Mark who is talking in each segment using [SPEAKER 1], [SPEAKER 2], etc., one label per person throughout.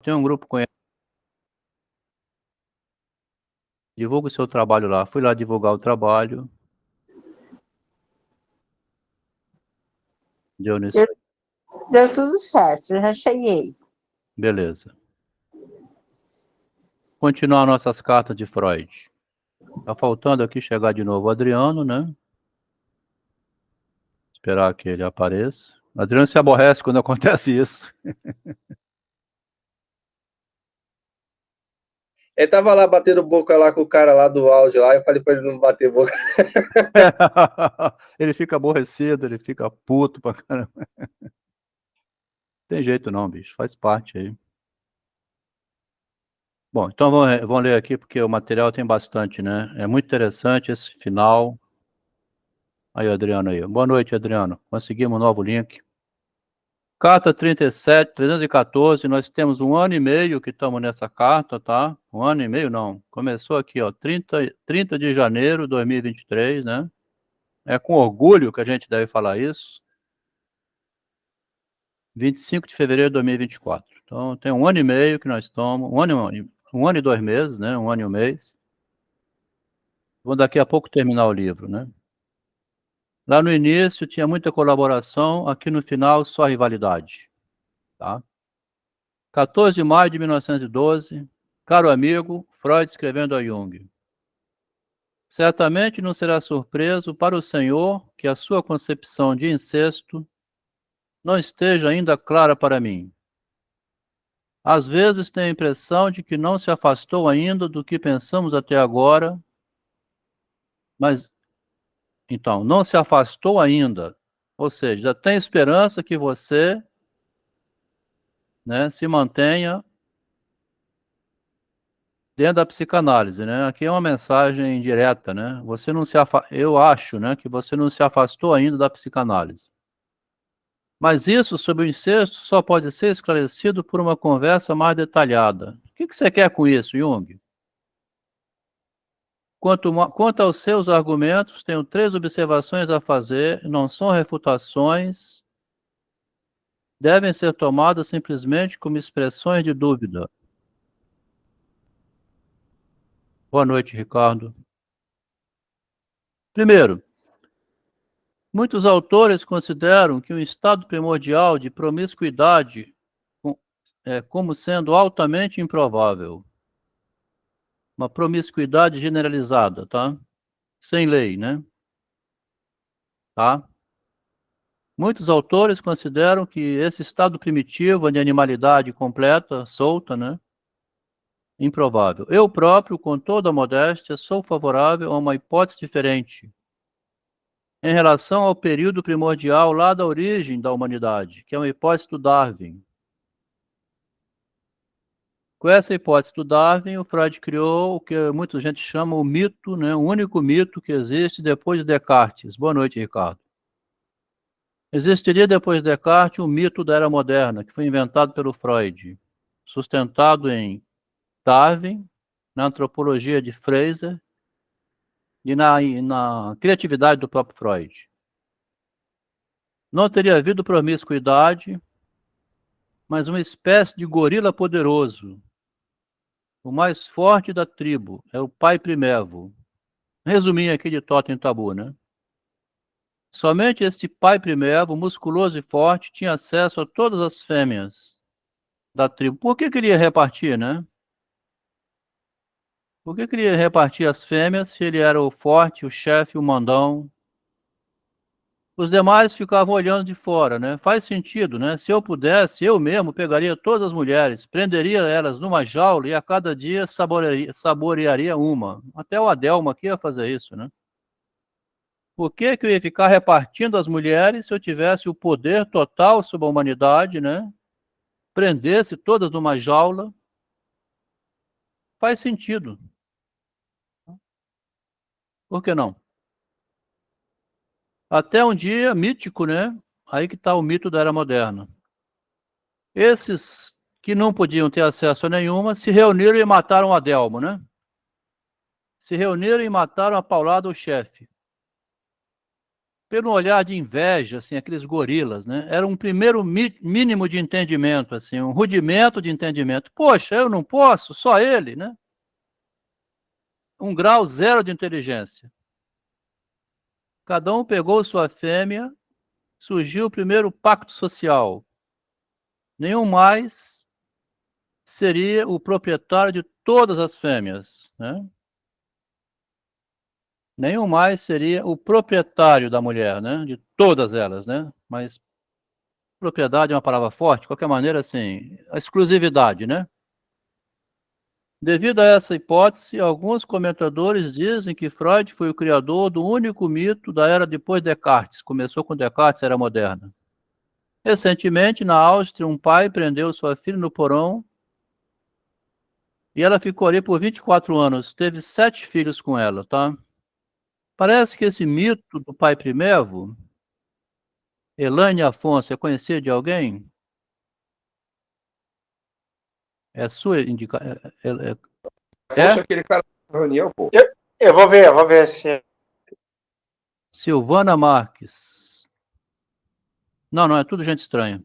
[SPEAKER 1] Tem um grupo com ele. Divulga o seu trabalho lá. Fui lá divulgar o trabalho. Deu nisso aí.
[SPEAKER 2] Deu tudo certo, já cheguei.
[SPEAKER 1] Beleza. Continuar nossas cartas de Freud. Tá faltando aqui chegar de novo o Adriano, né? Esperar que ele apareça. O Adriano se aborrece quando acontece isso.
[SPEAKER 3] Ele tava lá batendo boca lá com o cara lá do áudio lá, eu falei pra ele não bater boca.
[SPEAKER 1] Ele fica aborrecido, ele fica puto pra caramba. Tem jeito não, bicho, faz parte aí. Bom, então vamos ler aqui porque o material tem bastante, né? É muito interessante esse final. Aí, Adriano aí. Boa noite, Adriano. Conseguimos um novo link. Carta 37, 314, nós temos 1 ano e meio que estamos nessa carta, tá? 1 ano e meio não. Começou aqui, ó, 30 de janeiro de 2023, né? É com orgulho que a gente deve falar isso. 25 de fevereiro de 2024. Então, tem 1 ano e meio que nós estamos, 1 ano e 2 meses, né? 1 ano e 1 mês. Vou daqui a pouco terminar o livro, né? Lá no início tinha muita colaboração, aqui no final só rivalidade, tá? 14 de maio de 1912, caro amigo, Freud escrevendo a Jung. Certamente não será surpreso para o senhor que a sua concepção de incesto não esteja ainda clara para mim. Às vezes tenho a impressão de que não se afastou ainda do que pensamos até agora, mas, então, não se afastou ainda, ou seja, já tem esperança que você, né, se mantenha dentro da psicanálise, né? Aqui é uma mensagem direta, né? Você não se eu acho, né, que você não se afastou ainda da psicanálise. Mas isso sobre o incesto só pode ser esclarecido por uma conversa mais detalhada. O que você quer com isso, Jung? Quanto aos seus argumentos, tenho 3 observações a fazer, não são refutações, devem ser tomadas simplesmente como expressões de dúvida. Boa noite, Ricardo. Primeiro, muitos autores consideram que um estado primordial de promiscuidade como sendo altamente improvável. Uma promiscuidade generalizada, tá? Sem lei, né? Tá? Muitos autores consideram que esse estado primitivo de animalidade completa, solta, né? Improvável. Eu próprio, com toda a modéstia, sou favorável a uma hipótese diferente em relação ao período primordial lá da origem da humanidade, que é uma hipótese do Darwin. Com essa hipótese do Darwin, o Freud criou o que muita gente chama o mito, né? O único mito que existe depois de Descartes. Boa noite, Ricardo. Existiria depois de Descartes o mito da Era Moderna, que foi inventado pelo Freud, sustentado em Darwin, na antropologia de Fraser e na criatividade do próprio Freud. Não teria havido promiscuidade, mas uma espécie de gorila poderoso. O mais forte da tribo é o pai primevo. Resuminho aqui de Totem e Tabu, né? Somente este pai primevo, musculoso e forte, tinha acesso a todas as fêmeas da tribo. Por que queria repartir, né? Por que queria repartir as fêmeas se ele era o forte, o chefe, o mandão? Os demais ficavam olhando de fora, né? Faz sentido, né? Se eu pudesse, eu mesmo pegaria todas as mulheres, prenderia elas numa jaula e a cada dia saborearia uma. Até o Adelmo aqui ia fazer isso, né? Por que eu ia ficar repartindo as mulheres se eu tivesse o poder total sobre a humanidade, né? Prendesse todas numa jaula? Faz sentido. Por que não? Até um dia mítico, né? Aí que está o mito da Era Moderna. Esses que não podiam ter acesso a nenhuma se reuniram e mataram o Adelmo, né? Se reuniram e mataram a paulada o chefe. pelo olhar de inveja, assim, aqueles gorilas, né? Era um primeiro mínimo de entendimento, assim, um rudimento de entendimento. Poxa, eu não posso, só ele, né? Um grau zero de inteligência. Cada um pegou sua fêmea, surgiu o primeiro pacto social. Nenhum mais seria o proprietário de todas as fêmeas, né? Nenhum mais seria o proprietário da mulher, né? De todas elas, né? Mas propriedade é uma palavra forte, de qualquer maneira, assim, a exclusividade, né? Devido a essa hipótese, alguns comentadores dizem que Freud foi o criador do único mito da era depois de Descartes. Começou com Descartes, era moderna. Recentemente, na Áustria, um pai prendeu sua filha no porão e ela ficou ali por 24 anos. Teve 7 filhos com ela, tá? Parece que esse mito do pai primevo, Elaine Afonso, é conhecido de alguém? É sua indicação?
[SPEAKER 4] Afonso é aquele cara da reunião, pô.
[SPEAKER 5] Eu vou ver se.
[SPEAKER 1] Silvana Marques. Não, é tudo gente estranha.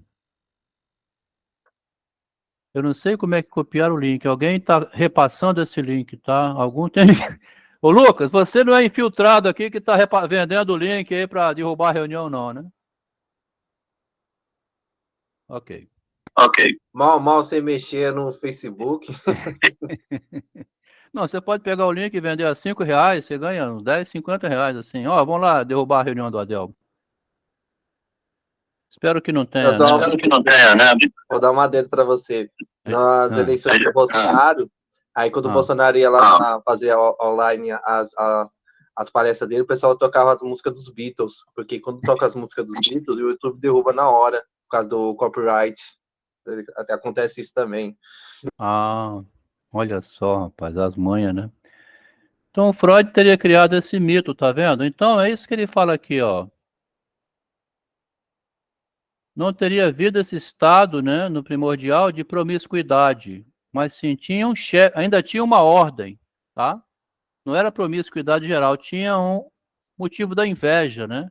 [SPEAKER 1] Eu não sei como é que copiaram o link. Alguém está repassando esse link, tá? Algum tem. Ô, Lucas, você não é infiltrado aqui que está vendendo o link aí para derrubar a reunião, não, né? Ok.
[SPEAKER 3] Mal sem mexer no Facebook.
[SPEAKER 1] Não, você pode pegar o link e vender a R$5, você ganha uns 10, R$50, assim. Ó, vamos lá derrubar a reunião do Adel. Espero que não tenha, né?
[SPEAKER 3] Vou dar uma dedo para você. Nas eleições do Bolsonaro, aí quando o Bolsonaro ia lá fazer online as palestras dele, o pessoal tocava as músicas dos Beatles, porque quando toca as músicas dos Beatles, o YouTube derruba na hora, por causa do copyright. Até acontece isso também.
[SPEAKER 1] Ah, olha só, rapaz, as manhas, né? Então, Freud teria criado esse mito, tá vendo? Então, é isso que ele fala aqui, ó. Não teria havido esse estado, né, no primordial, de promiscuidade, mas sim tinha ainda tinha uma ordem, tá? Não era promiscuidade geral, tinha um motivo da inveja, né?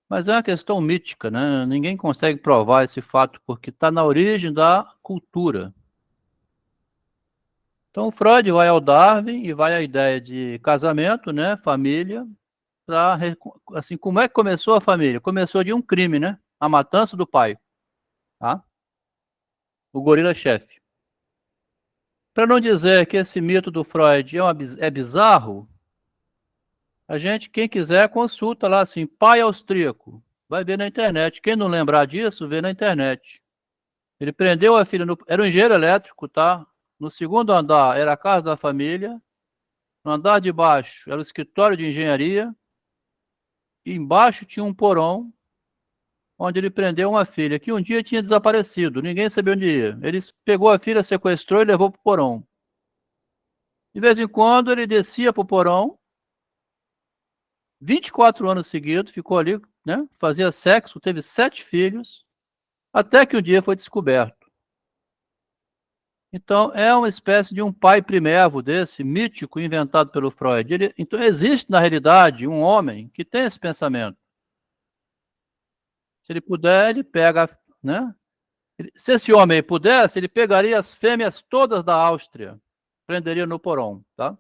[SPEAKER 1] Mas é uma questão mítica, né? Ninguém consegue provar esse fato porque está na origem da cultura. Então, Freud vai ao Darwin e vai à ideia de casamento, né, família, assim, como é que começou a família? Começou de um crime, né? A matança do pai, tá? O gorila-chefe. Para não dizer que esse mito do Freud é bizarro, quem quiser, consulta lá, assim, pai austríaco. Vai ver na internet. Quem não lembrar disso, vê na internet. Ele prendeu a filha, era um engenheiro elétrico, tá? No segundo andar era a casa da família. No andar de baixo era o escritório de engenharia. E embaixo tinha um porão, onde ele prendeu uma filha, que um dia tinha desaparecido. Ninguém sabia onde ia. Ele pegou a filha, sequestrou e levou para o porão. De vez em quando ele descia para o porão, 24 anos seguidos, ficou ali, né? Fazia sexo, teve 7 filhos, até que um dia foi descoberto. Então, é uma espécie de um pai primevo desse, mítico, inventado pelo Freud. Então, existe, na realidade, um homem que tem esse pensamento. Se ele puder, ele pega, né? Se esse homem pudesse, ele pegaria as fêmeas todas da Áustria, prenderia no porão, tá?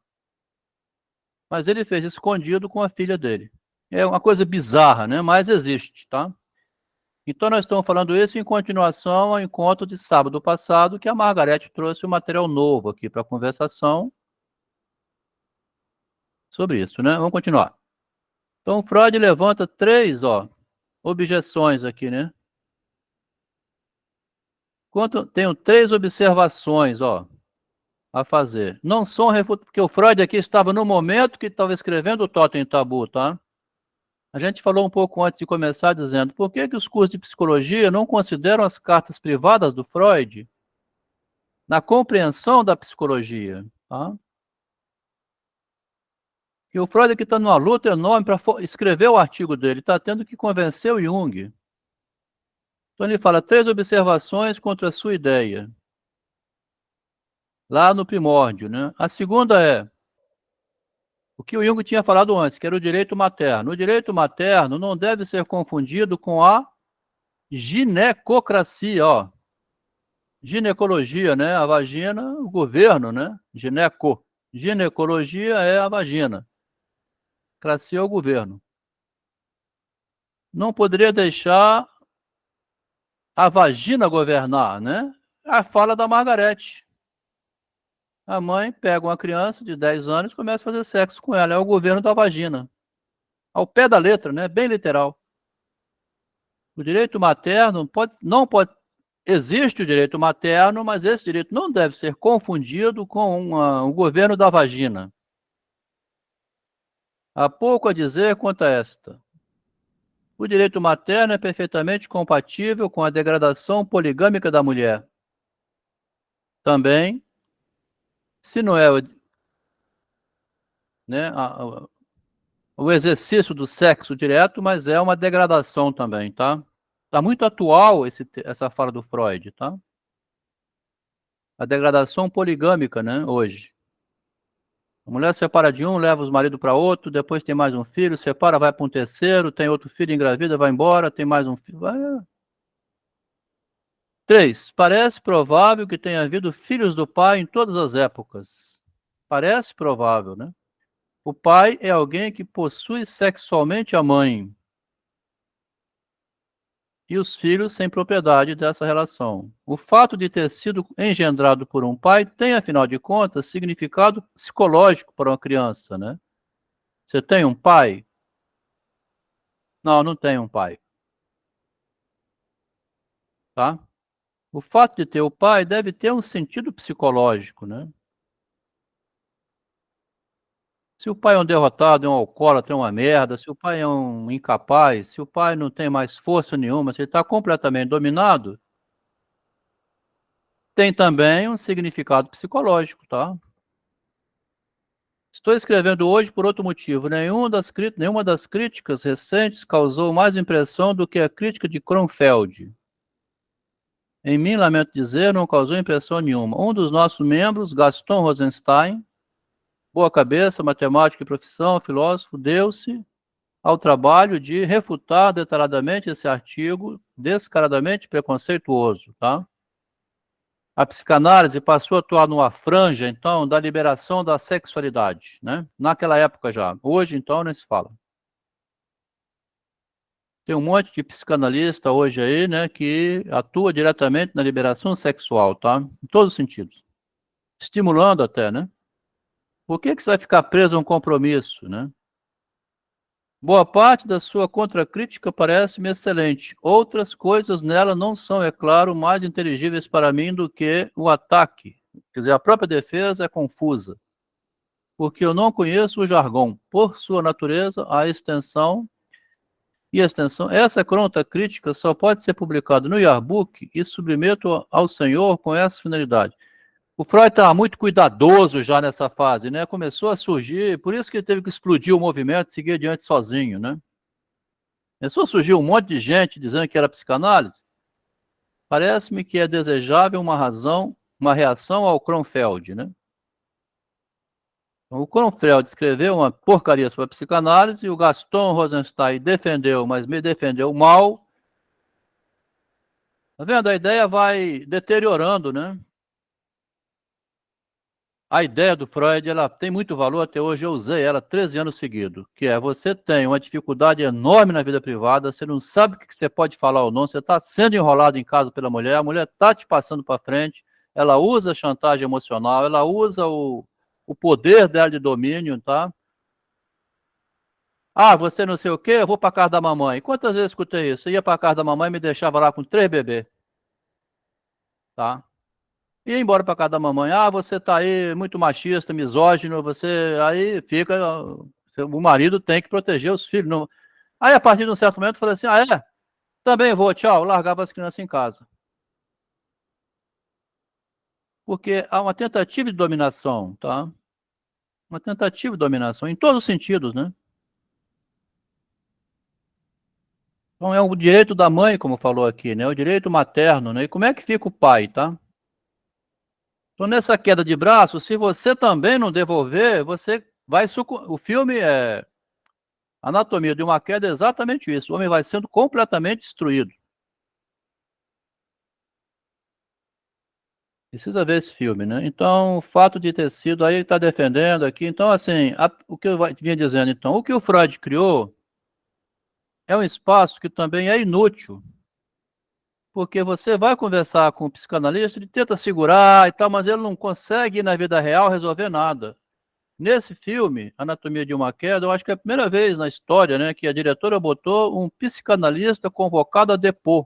[SPEAKER 1] Mas ele fez escondido com a filha dele. É uma coisa bizarra, né? Mas existe, tá? Então nós estamos falando isso em continuação ao encontro de sábado passado, que a Margarete trouxe um material novo aqui para a conversação sobre isso, né? Vamos continuar. Então Freud levanta 3, objeções aqui, né? Tenho 3 observações, a fazer. Não são refutadas, porque o Freud aqui estava no momento que estava escrevendo o Totem e Tabu, tá? A gente falou um pouco antes de começar dizendo por que os cursos de psicologia não consideram as cartas privadas do Freud na compreensão da psicologia, tá? E o Freud aqui está numa luta enorme para escrever o artigo dele, está tendo que convencer o Jung. Então ele fala 3 observações contra a sua ideia. Lá no primórdio, né? A segunda é: O que o Jung tinha falado antes, que era o direito materno. O direito materno não deve ser confundido com a ginecocracia, ó. Ginecologia, né? A vagina, o governo, né? Ginecologia é a vagina. Cracia é o governo. Não poderia deixar a vagina governar, né? A fala da Margarete. A mãe pega uma criança de 10 anos e começa a fazer sexo com ela. É o governo da vagina. Ao pé da letra, né? Bem literal. O direito materno não pode. Existe o direito materno, mas esse direito não deve ser confundido com o governo da vagina. Há pouco a dizer quanto a esta. O direito materno é perfeitamente compatível com a degradação poligâmica da mulher. Também, se não é né, o exercício do sexo direto, mas é uma degradação também, tá? Está muito atual essa fala do Freud, tá? A degradação poligâmica, né, hoje. A mulher separa de um, leva os maridos para outro, depois tem mais um filho, separa, vai para um terceiro, tem outro filho, engravida, vai embora, tem mais um filho. 3. Parece provável que tenha havido filhos do pai em todas as épocas. Parece provável, né? O pai é alguém que possui sexualmente a mãe. E os filhos sem propriedade dessa relação. O fato de ter sido engendrado por um pai tem, afinal de contas, significado psicológico para uma criança, né? Você tem um pai? Não, não tem um pai. Tá? O fato de ter o pai deve ter um sentido psicológico, né? Se o pai é um derrotado, é um alcoólatra, é uma merda, se o pai é um incapaz, se o pai não tem mais força nenhuma, se ele está completamente dominado, tem também um significado psicológico, tá? Estou escrevendo hoje por outro motivo. Nenhuma das críticas recentes causou mais impressão do que a crítica de Kronfeld. Em mim, lamento dizer, não causou impressão nenhuma. Um dos nossos membros, Gaston Rosenstein, boa cabeça, matemático e profissão, filósofo, deu-se ao trabalho de refutar detalhadamente esse artigo descaradamente preconceituoso, tá? A psicanálise passou a atuar numa franja, então, da liberação da sexualidade, né? Naquela época já. Hoje, então, nem se fala. Tem um monte de psicanalista hoje aí, né, que atua diretamente na liberação sexual, tá? Em todos os sentidos. Estimulando até, né? Por que você vai ficar preso a um compromisso, né? Boa parte da sua contracrítica parece-me excelente. Outras coisas nela não são, é claro, mais inteligíveis para mim do que o ataque. Quer dizer, a própria defesa é confusa. Porque eu não conheço o jargão. Por sua natureza, a extensão e extensão. Essa contracrítica só pode ser publicada no Yearbook e submeto ao senhor com essa finalidade. O Freud estava muito cuidadoso já nessa fase, né? Começou a surgir, por isso que ele teve que explodir o movimento e seguir adiante sozinho, né? Começou a surgir um monte de gente dizendo que era psicanálise. Parece-me que é desejável uma reação ao Kronfeld, né? O Kronfeld escreveu uma porcaria sobre a psicanálise, e o Gaston Rosenstein defendeu, mas me defendeu mal. Tá vendo? A ideia vai deteriorando, né? A ideia do Freud, ela tem muito valor, até hoje eu usei ela 13 anos seguidos, que é, você tem uma dificuldade enorme na vida privada, você não sabe o que você pode falar ou não, você está sendo enrolado em casa pela mulher, a mulher está te passando para frente, ela usa a chantagem emocional, ela usa o poder dela de domínio, tá? Ah, você não sei o quê, eu vou para casa da mamãe. Quantas vezes eu escutei isso? Eu ia para casa da mamãe e me deixava lá com 3 bebês, tá? E embora para casa da mamãe, ah, você tá aí muito machista, misógino, você aí fica, o marido tem que proteger os filhos. Não... Aí a partir de um certo momento eu falei assim, ah é? Também vou, tchau, largava as crianças em casa. Porque há uma tentativa de dominação, tá? Uma tentativa de dominação, em todos os sentidos, né? Então é o direito da mãe, como falou aqui, né? O direito materno, né? E como é que fica o pai, tá? Então, nessa queda de braço, se você também não devolver, você O filme é Anatomia de uma Queda, é exatamente isso. O homem vai sendo completamente destruído. Precisa ver esse filme, né? Então, o fato de ter sido, aí ele está defendendo aqui. Então, assim, o que eu vinha dizendo, então, o que o Freud criou é um espaço que também é inútil, porque você vai conversar com o psicanalista, ele tenta segurar e tal, mas ele não consegue, na vida real, resolver nada. Nesse filme, Anatomia de uma Queda, eu acho que é a primeira vez na história, né, que a diretora botou um psicanalista convocado a depor.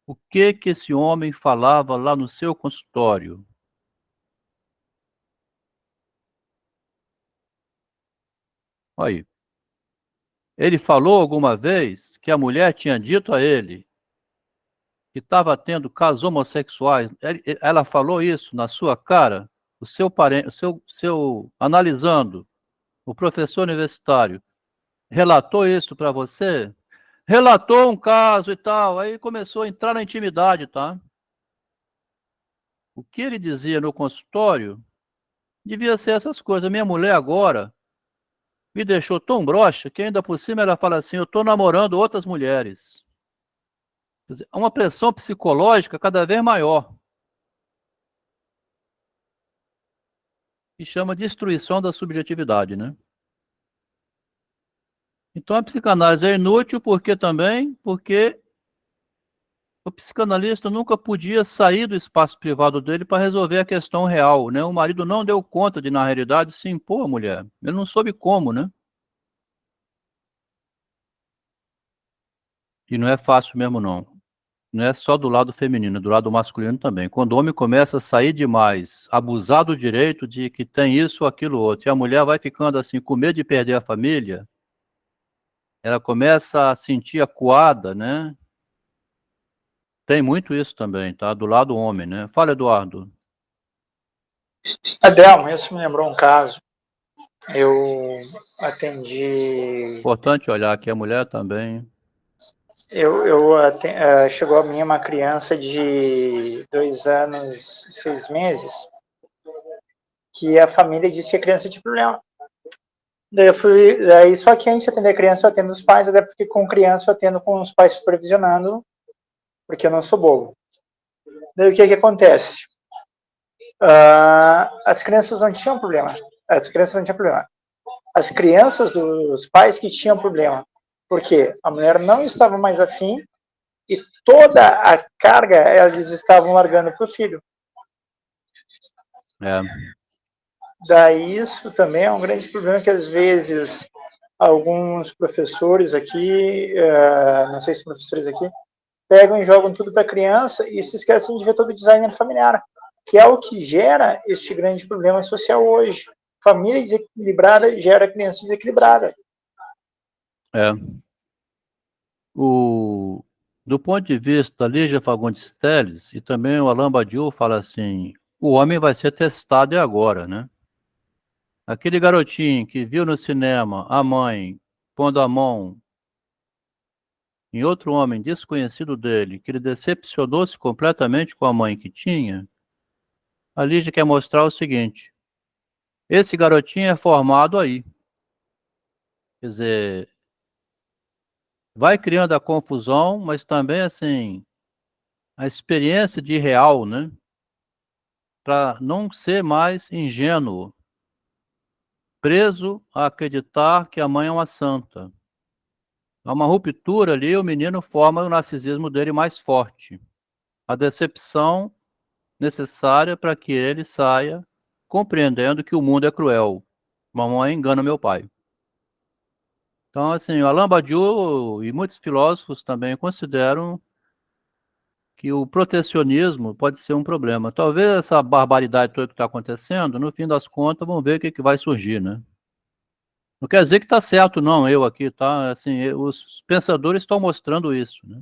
[SPEAKER 1] O que esse homem falava lá no seu consultório? Aí. Ele falou alguma vez que a mulher tinha dito a ele que estava tendo casos homossexuais. Ela falou isso na sua cara? O seu parente, analisando, o professor universitário, relatou isso para você? Relatou um caso e tal, aí começou a entrar na intimidade, tá? O que ele dizia no consultório devia ser essas coisas. Minha mulher agora me deixou tão broxa que ainda por cima ela fala assim, eu estou namorando outras mulheres. Quer dizer, uma pressão psicológica cada vez maior. Que chama destruição da subjetividade, né? Então a psicanálise é inútil porque o psicanalista nunca podia sair do espaço privado dele para resolver a questão real, né? O marido não deu conta de, na realidade, se impor à mulher. Ele não soube como, né? E não é fácil mesmo, não. Não é só do lado feminino, é do lado masculino também. Quando o homem começa a sair demais, abusar do direito de que tem isso ou aquilo outro, e a mulher vai ficando assim, com medo de perder a família, ela começa a sentir acuada, né? Tem muito isso também, tá? Do lado homem, né? Fala, Eduardo.
[SPEAKER 5] Adelmo, isso me lembrou um caso. Eu atendi.
[SPEAKER 1] Importante olhar que a mulher também.
[SPEAKER 5] Chegou a mim uma criança de 2 anos e 6 meses, que a família disse que a criança tinha problema. Daí só que antes de atender a criança, eu atendo os pais, até porque com criança eu atendo com os pais supervisionando, porque eu não sou bobo. Daí o que acontece? As crianças não tinham problema. As crianças dos pais que tinham problema. Porque a mulher não estava mais afim e toda a carga eles estavam largando para o filho.
[SPEAKER 1] É.
[SPEAKER 5] Daí isso também é um grande problema que às vezes alguns professores aqui, não sei se professores aqui, pegam e jogam tudo para a criança e se esquecem de ver todo o design familiar, que é o que gera este grande problema social hoje. Família desequilibrada gera criança desequilibrada.
[SPEAKER 1] É. Do ponto de vista da Lígia Fagundes Telles, e também o Alain Badiou fala assim, o homem vai ser testado agora, né? Aquele garotinho que viu no cinema a mãe pondo a mão em outro homem desconhecido dele, que ele decepcionou-se completamente com a mãe que tinha, a Lígia quer mostrar o seguinte, esse garotinho é formado aí. Quer dizer, vai criando a confusão, mas também, assim, a experiência de real, né? Para não ser mais ingênuo, preso a acreditar que a mãe é uma santa. Há uma ruptura ali, o menino forma o narcisismo dele mais forte. A decepção necessária para que ele saia compreendendo que o mundo é cruel. Mamãe engana meu pai. Então, assim, o Alain Badiou e muitos filósofos também consideram que o protecionismo pode ser um problema. Talvez essa barbaridade toda que está acontecendo, no fim das contas, vamos ver o que vai surgir, né? Não quer dizer que está certo, não, eu aqui, tá? Assim, os pensadores estão mostrando isso, né?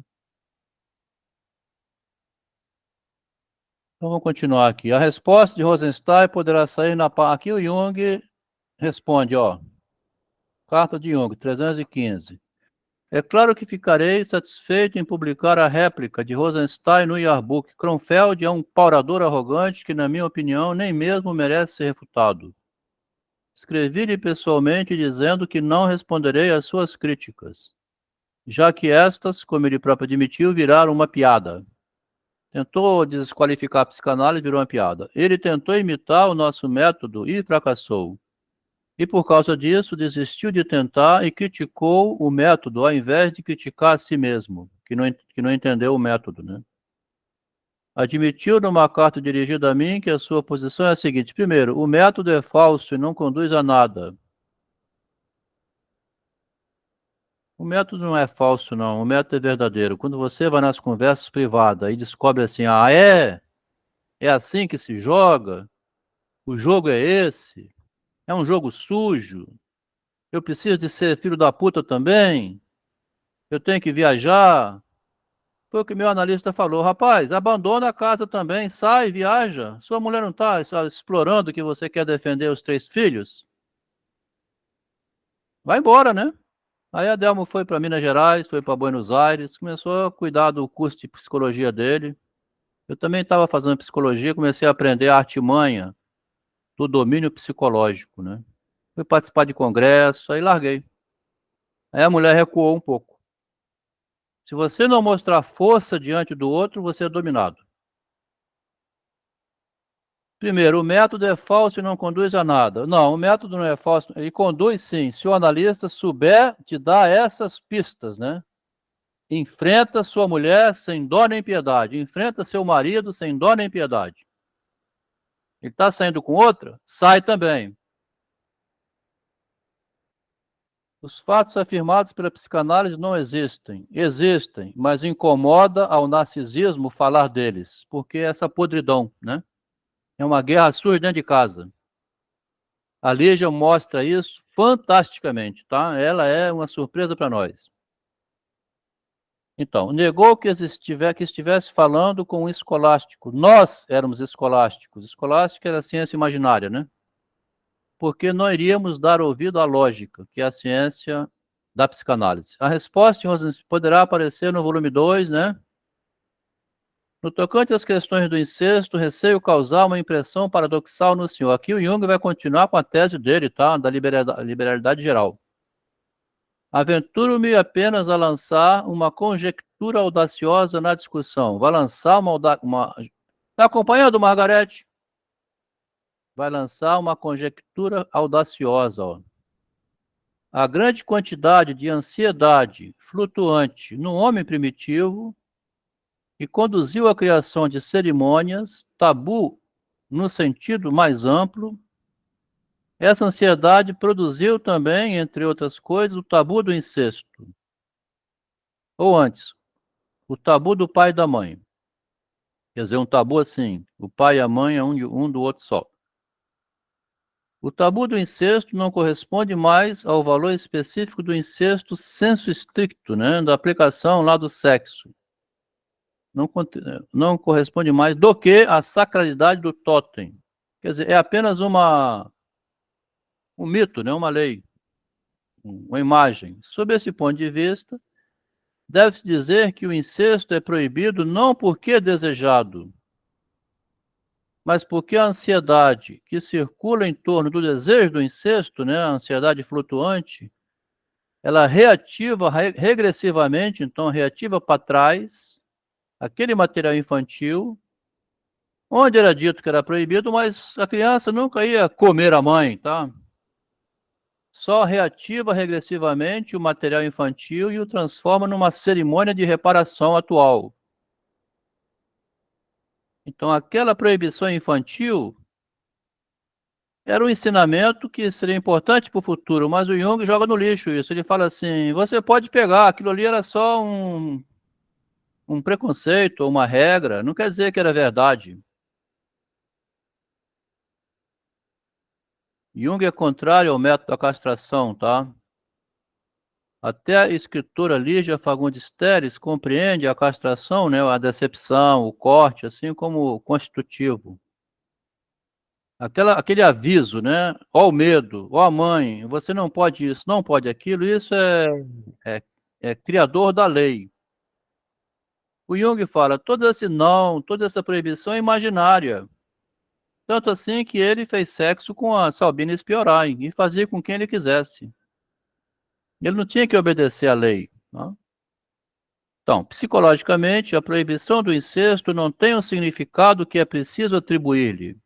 [SPEAKER 1] Então, vamos continuar aqui. A resposta de Rosenstein poderá sair na... Aqui o Jung responde, ó. Carta de Jung, 315. É claro que ficarei satisfeito em publicar a réplica de Rosenstein no Yearbook. Kronfeld é um paurador arrogante que, na minha opinião, nem mesmo merece ser refutado. Escrevi-lhe pessoalmente dizendo que não responderei às suas críticas, já que estas, como ele próprio admitiu, viraram uma piada. Tentou desqualificar a psicanálise, virou uma piada. Ele tentou imitar o nosso método e fracassou. E por causa disso, desistiu de tentar e criticou o método, ao invés de criticar a si mesmo, que não entendeu o método, né? Admitiu numa carta dirigida a mim que a sua posição é a seguinte: primeiro, o método é falso e não conduz a nada. O método não é falso, não. O método é verdadeiro. Quando você vai nas conversas privadas e descobre assim, é assim que se joga, o jogo é esse, é um jogo sujo, eu preciso de ser filho da puta também, eu tenho que viajar. Foi o que meu analista falou: rapaz, abandona a casa também, sai, viaja. Sua mulher não está explorando que você quer defender os 3 filhos? Vai embora, né? Aí a Delmo foi para Minas Gerais, foi para Buenos Aires, começou a cuidar do curso de psicologia dele. Eu também estava fazendo psicologia, comecei a aprender a artimanha do domínio psicológico, né? Fui participar de congresso, aí larguei. Aí a mulher recuou um pouco. Se você não mostrar força diante do outro, você é dominado. Primeiro, o método é falso e não conduz a nada. Não, o método não é falso, ele conduz sim, se o analista souber te dar essas pistas, né? Enfrenta sua mulher sem dó nem piedade. Enfrenta seu marido sem dó nem piedade. Ele está saindo com outra? Sai também. Os fatos afirmados pela psicanálise não existem. Existem, mas incomoda ao narcisismo falar deles, porque é essa podridão, né? É uma guerra suja dentro de casa. A Lígia mostra isso fantasticamente, tá? Ela é uma surpresa para nós. Então, negou que estivesse falando com um escolástico. Nós éramos escolásticos. Escolástico era a ciência imaginária, né? Porque não iríamos dar ouvido à lógica, que é a ciência da psicanálise. A resposta poderá aparecer no volume 2, né? No tocante às questões do incesto, receio causar uma impressão paradoxal no senhor. Aqui o Jung vai continuar com a tese dele, tá? Da liberalidade geral. Aventuro-me apenas a lançar uma conjectura audaciosa na discussão. Vai lançar uma... Está acompanhando, Margarete? Vai lançar uma conjectura audaciosa. Ó. A grande quantidade de ansiedade flutuante no homem primitivo que conduziu à criação de cerimônias, tabu no sentido mais amplo, essa ansiedade produziu também, entre outras coisas, o tabu do incesto. Ou antes, o tabu do pai e da mãe. Quer dizer, um tabu assim, o pai e a mãe é um do outro só. O tabu do incesto não corresponde mais ao valor específico do incesto sensu stricto, né, da aplicação lá do sexo. Não corresponde mais do que a sacralidade do totem. Quer dizer, é apenas um mito, né, uma lei, uma imagem. Sob esse ponto de vista, deve-se dizer que o incesto é proibido não porque é desejado, mas porque a ansiedade que circula em torno do desejo do incesto, né, a ansiedade flutuante, ela reativa regressivamente, então reativa para trás aquele material infantil, onde era dito que era proibido, mas a criança nunca ia comer a mãe, tá? Só reativa regressivamente o material infantil e o transforma numa cerimônia de reparação atual. Então, aquela proibição infantil era um ensinamento que seria importante para o futuro, mas o Jung joga no lixo isso. Ele fala assim, você pode pegar, aquilo ali era só um preconceito, ou uma regra, não quer dizer que era verdade. Jung é contrário ao método da castração, tá? Até a escritora Lígia Fagundes Teres compreende a castração, né, a decepção, o corte, assim como constitutivo. Aquele aviso, né? Ó o medo, ó a mãe, você não pode isso, não pode aquilo, isso é criador da lei. O Jung fala, todo esse não, toda essa proibição é imaginária. Tanto assim que ele fez sexo com a Sabina Spiorain e fazia com quem ele quisesse. Ele não tinha que obedecer à lei. Tá? Então, psicologicamente, a proibição do incesto não tem o significado que é preciso atribuir-lhe.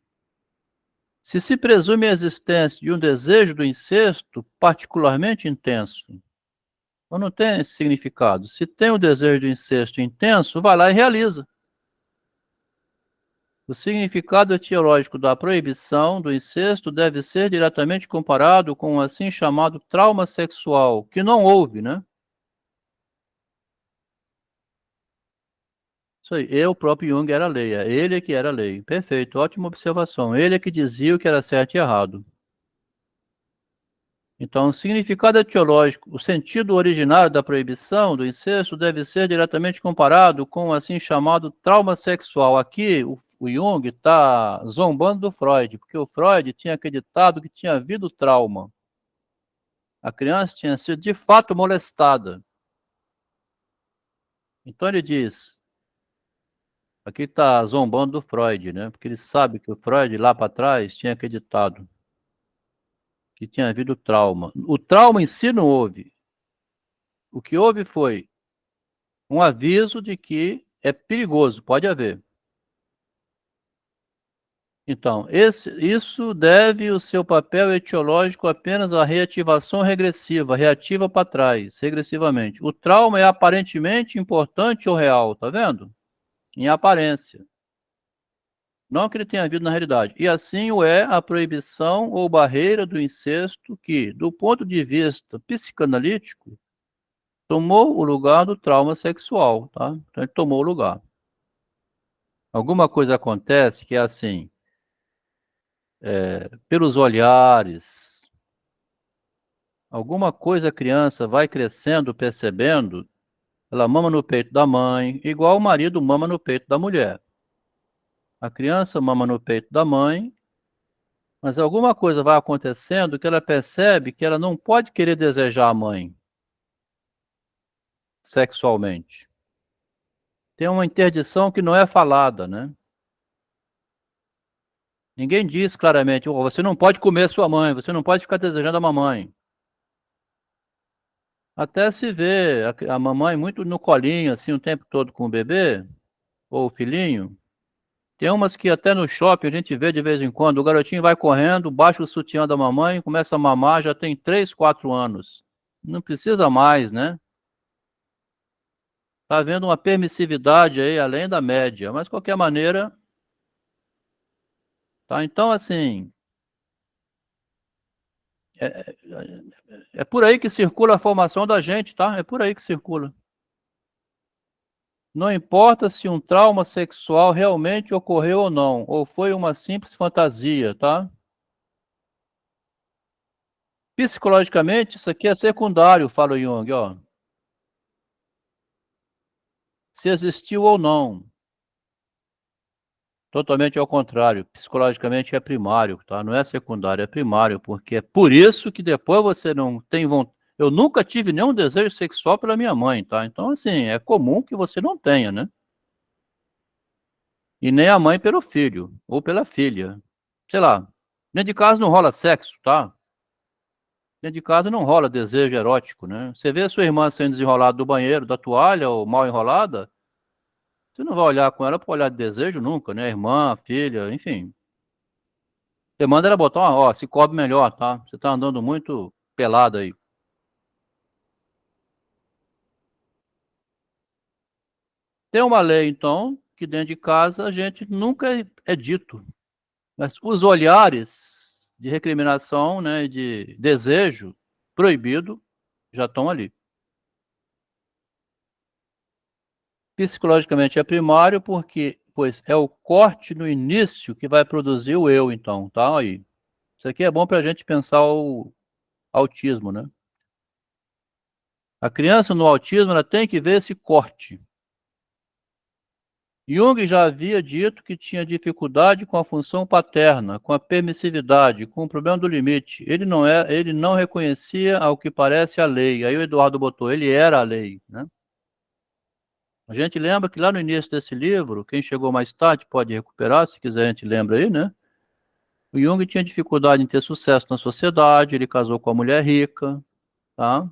[SPEAKER 1] Se presume a existência de um desejo do incesto particularmente intenso, então não tem esse significado. Se tem um desejo do incesto intenso, vai lá e realiza. O significado etiológico da proibição do incesto deve ser diretamente comparado com o assim chamado trauma sexual, que não houve, né? Isso aí, o próprio Jung era a lei, é ele que era a lei. Perfeito, ótima observação. Ele é que dizia o que era certo e errado. Então, o significado etiológico, o sentido originário da proibição do incesto deve ser diretamente comparado com o assim chamado trauma sexual. Aqui, o Jung está zombando do Freud, porque o Freud tinha acreditado que tinha havido trauma. A criança tinha sido de fato molestada. Então ele diz, aqui está zombando do Freud, né? Porque ele sabe que o Freud lá para trás tinha acreditado que tinha havido trauma. O trauma em si não houve. O que houve foi um aviso de que é perigoso, pode haver. Então, isso deve o seu papel etiológico apenas à reativação regressiva, reativa para trás, regressivamente. O trauma é aparentemente importante ou real, tá vendo? Em aparência. Não que ele tenha havido na realidade. E assim o é a proibição ou barreira do incesto que, do ponto de vista psicanalítico, tomou o lugar do trauma sexual, tá? Então ele tomou o lugar. Alguma coisa acontece que é assim, pelos olhares, alguma coisa a criança vai crescendo, percebendo, ela mama no peito da mãe, igual o marido mama no peito da mulher. A criança mama no peito da mãe, mas alguma coisa vai acontecendo que ela percebe que ela não pode querer desejar a mãe sexualmente. Tem uma interdição que não é falada, né? Ninguém diz claramente, oh, você não pode comer sua mãe, você não pode ficar desejando a mamãe. Até se vê a mamãe muito no colinho, assim, o tempo todo com o bebê, ou o filhinho. Tem umas que até no shopping a gente vê de vez em quando, o garotinho vai correndo, baixa o sutiã da mamãe, começa a mamar, já tem 3, 4 anos. Não precisa mais, né? Tá havendo uma permissividade aí, além da média, mas de qualquer maneira, tá? Então, assim, é por aí que circula a formação da gente, tá? É por aí que circula. Não importa se um trauma sexual realmente ocorreu ou não, ou foi uma simples fantasia, tá? Psicologicamente, isso aqui é secundário, fala o Jung, ó. Se existiu ou não. Totalmente ao contrário, psicologicamente é primário, tá? Não é secundário, é primário, porque é por isso que depois você não tem vontade. Eu nunca tive nenhum desejo sexual pela minha mãe, tá? Então, assim, é comum que você não tenha, né? E nem a mãe pelo filho, ou pela filha. Sei lá, dentro de casa não rola sexo, tá? Dentro de casa não rola desejo erótico, né? Você vê a sua irmã sendo desenrolada do banheiro, da toalha, ou mal enrolada, você não vai olhar com ela para olhar de desejo nunca, né? Irmã, filha, enfim. Você manda ela botar uma, ó, se cobre melhor, tá? Você tá andando muito pelado aí. Tem uma lei, então, que dentro de casa a gente nunca é dito. Mas os olhares de recriminação, né, de desejo proibido, já estão ali. Psicologicamente é primário porque, pois, é o corte no início que vai produzir o eu, então, tá aí. Isso aqui é bom para a gente pensar o autismo, né? A criança no autismo, ela tem que ver esse corte. Jung já havia dito que tinha dificuldade com a função paterna, com a permissividade, com o problema do limite. Ele não reconhecia ao que parece a lei. Aí o Eduardo botou, ele era a lei, né? A gente lembra que lá no início desse livro, quem chegou mais tarde pode recuperar, se quiser a gente lembra aí, né? O Jung tinha dificuldade em ter sucesso na sociedade, ele casou com uma mulher rica, tá?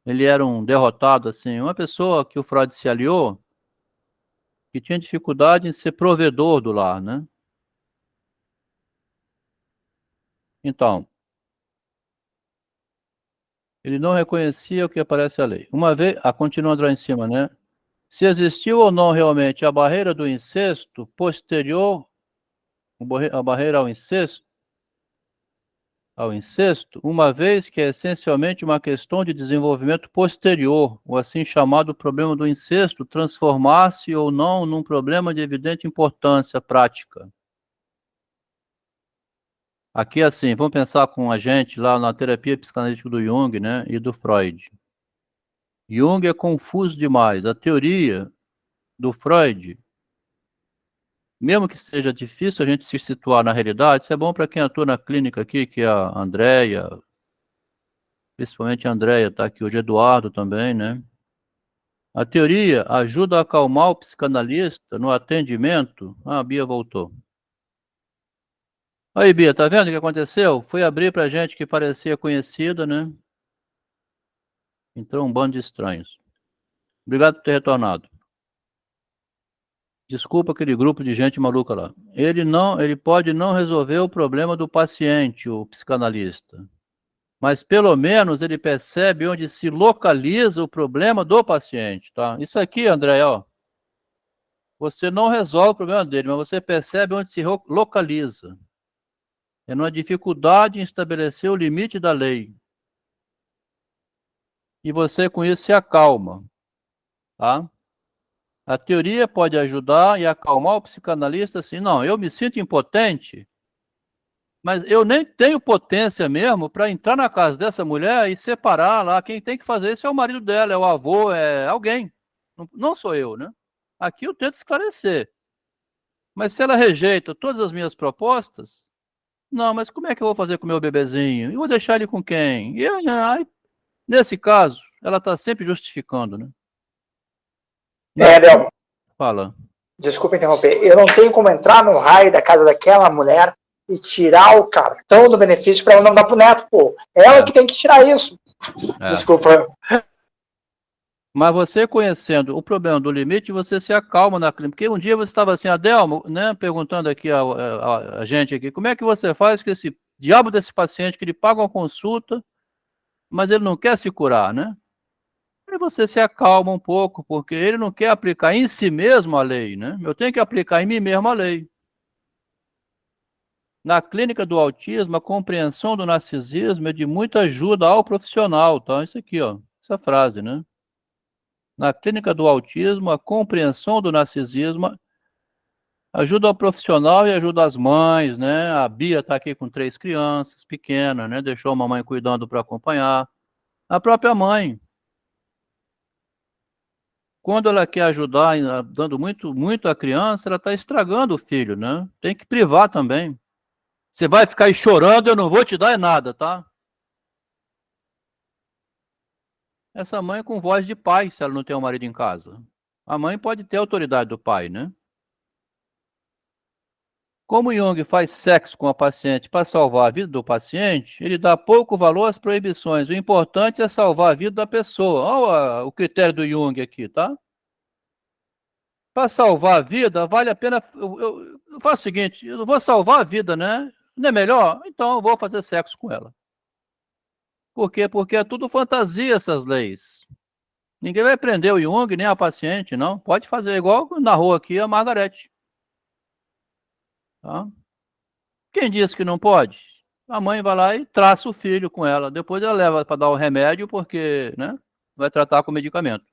[SPEAKER 1] Ele era um derrotado, assim, uma pessoa que o Freud se aliou, que tinha dificuldade em ser provedor do lar, né? Então, ele não reconhecia o que aparece a lei. Uma vez, continuando lá em cima, né? Se existiu ou não realmente a barreira do incesto posterior, a barreira ao incesto, uma vez que é essencialmente uma questão de desenvolvimento posterior, o assim chamado problema do incesto transformar-se ou não num problema de evidente importância prática. Aqui, assim, vamos pensar com a gente lá na terapia psicanalítica do Jung, né, e do Freud. Jung é confuso demais. A teoria do Freud, mesmo que seja difícil a gente se situar na realidade, isso é bom para quem atua na clínica aqui, que é a Andréia, principalmente a Andréia, tá aqui hoje, Eduardo também, né? A teoria ajuda a acalmar o psicanalista no atendimento. Ah, a Bia voltou. Aí, Bia, tá vendo o que aconteceu? Foi abrir pra gente que parecia conhecida, né? Entrou um bando de estranhos. Obrigado por ter retornado. Desculpa aquele grupo de gente maluca lá. Ele pode não resolver o problema do paciente, o psicanalista. Mas pelo menos ele percebe onde se localiza o problema do paciente, tá? Isso aqui, André, ó. Você não resolve o problema dele, mas você percebe onde se localiza. É numa dificuldade em estabelecer o limite da lei. E você, com isso, se acalma. Tá? A teoria pode ajudar e acalmar o psicanalista assim, não, eu me sinto impotente, mas eu nem tenho potência mesmo para entrar na casa dessa mulher e separar lá. Quem tem que fazer isso é o marido dela, é o avô, é alguém. Não sou eu, né? Aqui eu tento esclarecer. Mas se ela rejeita todas as minhas propostas, não, mas como é que eu vou fazer com o meu bebezinho? Eu vou deixar ele com quem? Nesse caso, ela está sempre justificando, né?
[SPEAKER 5] Del,
[SPEAKER 1] Fala.
[SPEAKER 5] desculpa interromper. Eu não tenho como entrar no raio da casa daquela mulher e tirar o cartão do benefício para ela não dar pro neto, pô. Ela que tem que tirar isso. Desculpa.
[SPEAKER 1] Mas você conhecendo o problema do limite, você se acalma na clínica. Porque um dia você estava assim, Adelmo, né, perguntando aqui a gente aqui, como é que você faz com esse diabo desse paciente que ele paga uma consulta, mas ele não quer se curar, né? Aí você se acalma um pouco, porque ele não quer aplicar em si mesmo a lei, né? Eu tenho que aplicar em mim mesmo a lei. Na clínica do autismo, a compreensão do narcisismo é de muita ajuda ao profissional, tá? Isso aqui, ó, essa frase, né? Na clínica do autismo, a compreensão do narcisismo ajuda ao profissional e ajuda as mães, né? A Bia está aqui com 3 crianças pequenas, né? Deixou a mamãe cuidando para acompanhar. A própria mãe, quando ela quer ajudar, dando muito à criança, ela está estragando o filho, né? Tem que privar também. Você vai ficar aí chorando, eu não vou te dar nada, tá? Essa mãe é com voz de pai, se ela não tem um marido em casa. A mãe pode ter a autoridade do pai, né? Como Jung faz sexo com a paciente para salvar a vida do paciente, ele dá pouco valor às proibições. O importante é salvar a vida da pessoa. Olha o critério do Jung aqui, tá? Para salvar a vida, vale a pena. Eu faço o seguinte: eu vou salvar a vida, né? Não é melhor? Então eu vou fazer sexo com ela. Por quê? Porque é tudo fantasia essas leis. Ninguém vai prender o Jung nem a paciente, não. Pode fazer igual narrou aqui a Margarete. Tá? Quem disse que não pode? A mãe vai lá e traça o filho com ela. Depois ela leva para dar o remédio, porque, né? Vai tratar com medicamento.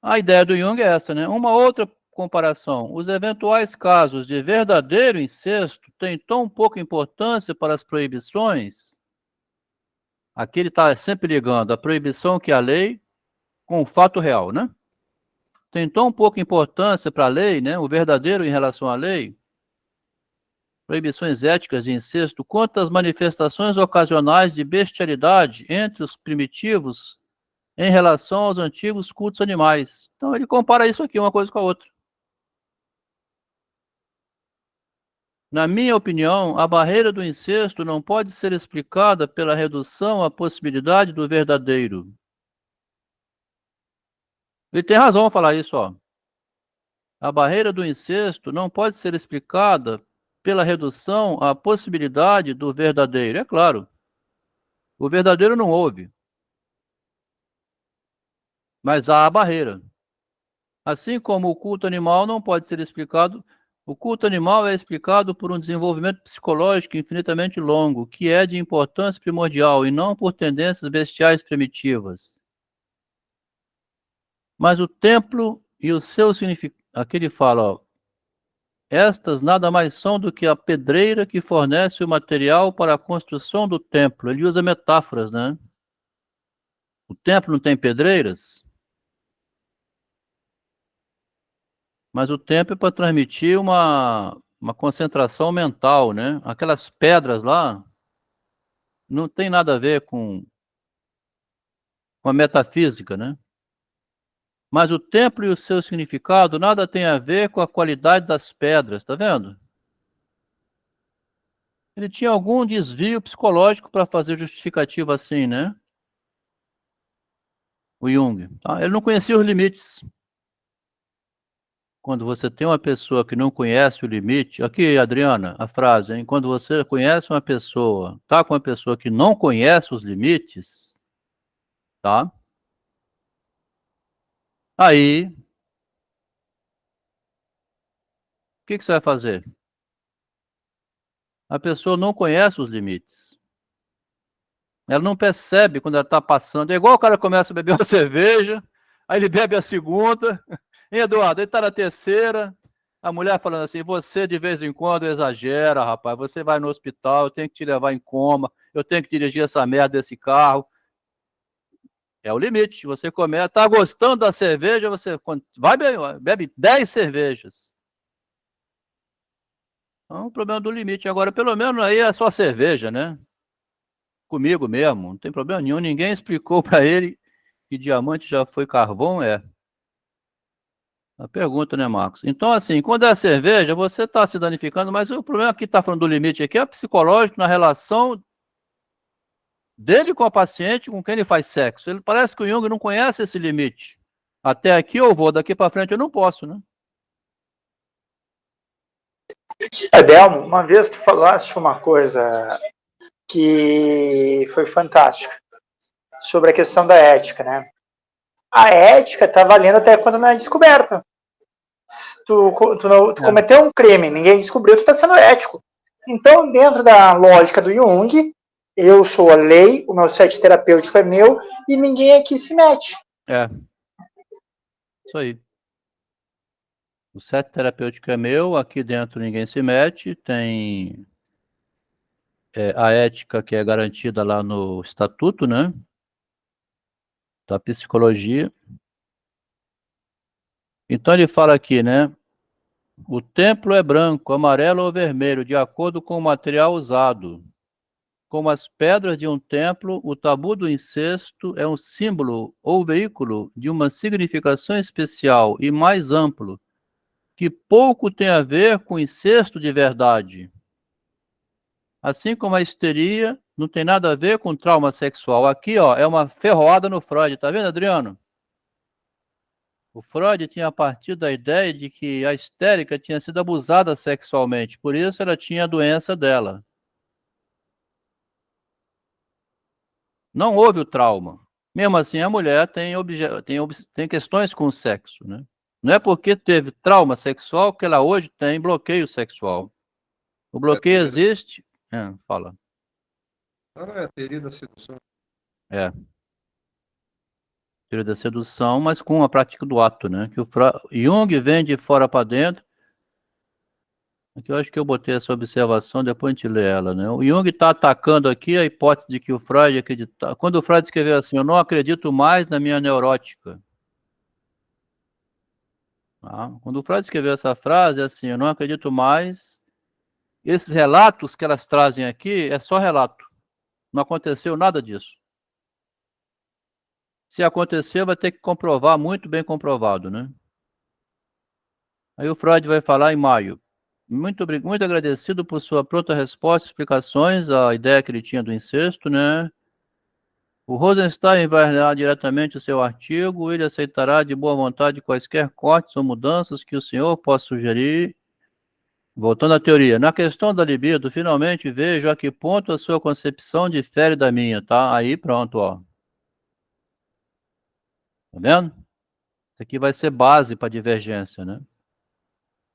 [SPEAKER 1] A ideia do Jung é essa, né? Uma outra comparação. Os eventuais casos de verdadeiro incesto têm tão pouca importância para as proibições. Aqui ele está sempre ligando a proibição que é a lei com o fato real, né? Tem tão pouca importância para a lei, né? O verdadeiro em relação à lei, proibições éticas de incesto, quanto às manifestações ocasionais de bestialidade entre os primitivos em relação aos antigos cultos animais. Então ele compara isso aqui, uma coisa com a outra. Na minha opinião, a barreira do incesto não pode ser explicada pela redução à possibilidade do verdadeiro. Ele tem razão ao falar isso, ó. A barreira do incesto não pode ser explicada pela redução à possibilidade do verdadeiro. É claro, o verdadeiro não houve, mas há a barreira. Assim como o culto animal não pode ser explicado, o culto animal é explicado por um desenvolvimento psicológico infinitamente longo, que é de importância primordial e não por tendências bestiais primitivas. Mas o templo e o seu significado, aqui ele fala, ó, estas nada mais são do que a pedreira que fornece o material para a construção do templo. Ele usa metáforas, né? O templo não tem pedreiras? Mas o tempo é para transmitir uma concentração mental, né? Aquelas pedras lá não tem nada a ver com a metafísica, né? Mas o templo e o seu significado nada tem a ver com a qualidade das pedras, tá vendo? Ele tinha algum desvio psicológico para fazer justificativa assim, né? O Jung, tá? Ele não conhecia os limites. Quando você tem uma pessoa que não conhece o limite, aqui, Adriana, a frase, hein? Quando você conhece uma pessoa, tá com uma pessoa que não conhece os limites, tá? Aí, o que você vai fazer? A pessoa não conhece os limites. Ela não percebe quando ela está passando. É igual o cara começa a beber uma cerveja, aí ele bebe a segunda. Hein, Eduardo? Ele está na terceira. A mulher falando assim, você de vez em quando exagera, rapaz. Você vai no hospital, eu tenho que te levar em coma, eu tenho que dirigir essa merda desse carro. É o limite. Você começa, tá gostando da cerveja, você vai bebe 10 cervejas. Então, o problema do limite. Agora, pelo menos aí é só cerveja, né? Comigo mesmo, não tem problema nenhum. Ninguém explicou para ele que diamante já foi carvão, é. A pergunta, né, Marcos? Então, assim, quando é cerveja, você está se danificando, mas o problema que está falando do limite aqui é psicológico na relação dele com a paciente com quem ele faz sexo. Ele parece que o Jung não conhece esse limite. Até aqui eu vou, daqui para frente eu não posso, né?
[SPEAKER 5] Delmo, uma vez tu falaste uma coisa que foi fantástica sobre a questão da ética, né? A ética está valendo até quando não é descoberta. Tu cometeu um crime, ninguém descobriu, tu está sendo ético. Então, dentro da lógica do Jung, eu sou a lei, o meu set terapêutico é meu e ninguém aqui se mete.
[SPEAKER 1] É. Isso aí. O set terapêutico é meu, aqui dentro ninguém se mete, tem a ética que é garantida lá no estatuto, né? Da psicologia. Então ele fala aqui, né? O templo é branco, amarelo ou vermelho, de acordo com o material usado. Como as pedras de um templo, o tabu do incesto é um símbolo ou veículo de uma significação especial e mais amplo, que pouco tem a ver com incesto de verdade. Assim como a histeria não tem nada a ver com trauma sexual. Aqui, ó, é uma ferroada no Freud, tá vendo, Adriano? O Freud tinha partido da ideia de que a histérica tinha sido abusada sexualmente, por isso ela tinha a doença dela. Não houve o trauma. Mesmo assim, a mulher tem questões com o sexo, né? Não é porque teve trauma sexual que ela hoje tem bloqueio sexual. O bloqueio existe... fala.
[SPEAKER 4] Não é a teoria da sedução.
[SPEAKER 1] É. Teoria da sedução, mas com a prática do ato, né? Que o Jung vem de fora para dentro. Aqui eu acho que eu botei essa observação, depois a gente lê ela, né? O Jung está atacando aqui a hipótese de que o Freud acredita. Quando o Freud escreveu assim, eu não acredito mais na minha neurótica. Tá? Quando o Freud escreveu essa frase, assim, eu não acredito mais. Esses relatos que elas trazem aqui é só relato. Não aconteceu nada disso. Se aconteceu, vai ter que comprovar, muito bem comprovado, né? Aí o Freud vai falar em maio. muito agradecido por sua pronta resposta e explicações à ideia que ele tinha do incesto, né? O Rosenstein vai ler diretamente o seu artigo, ele aceitará de boa vontade quaisquer cortes ou mudanças que o senhor possa sugerir. Voltando à teoria, na questão da libido, finalmente vejo a que ponto a sua concepção difere da minha, tá? Aí pronto, ó. Tá vendo? Isso aqui vai ser base para divergência, né?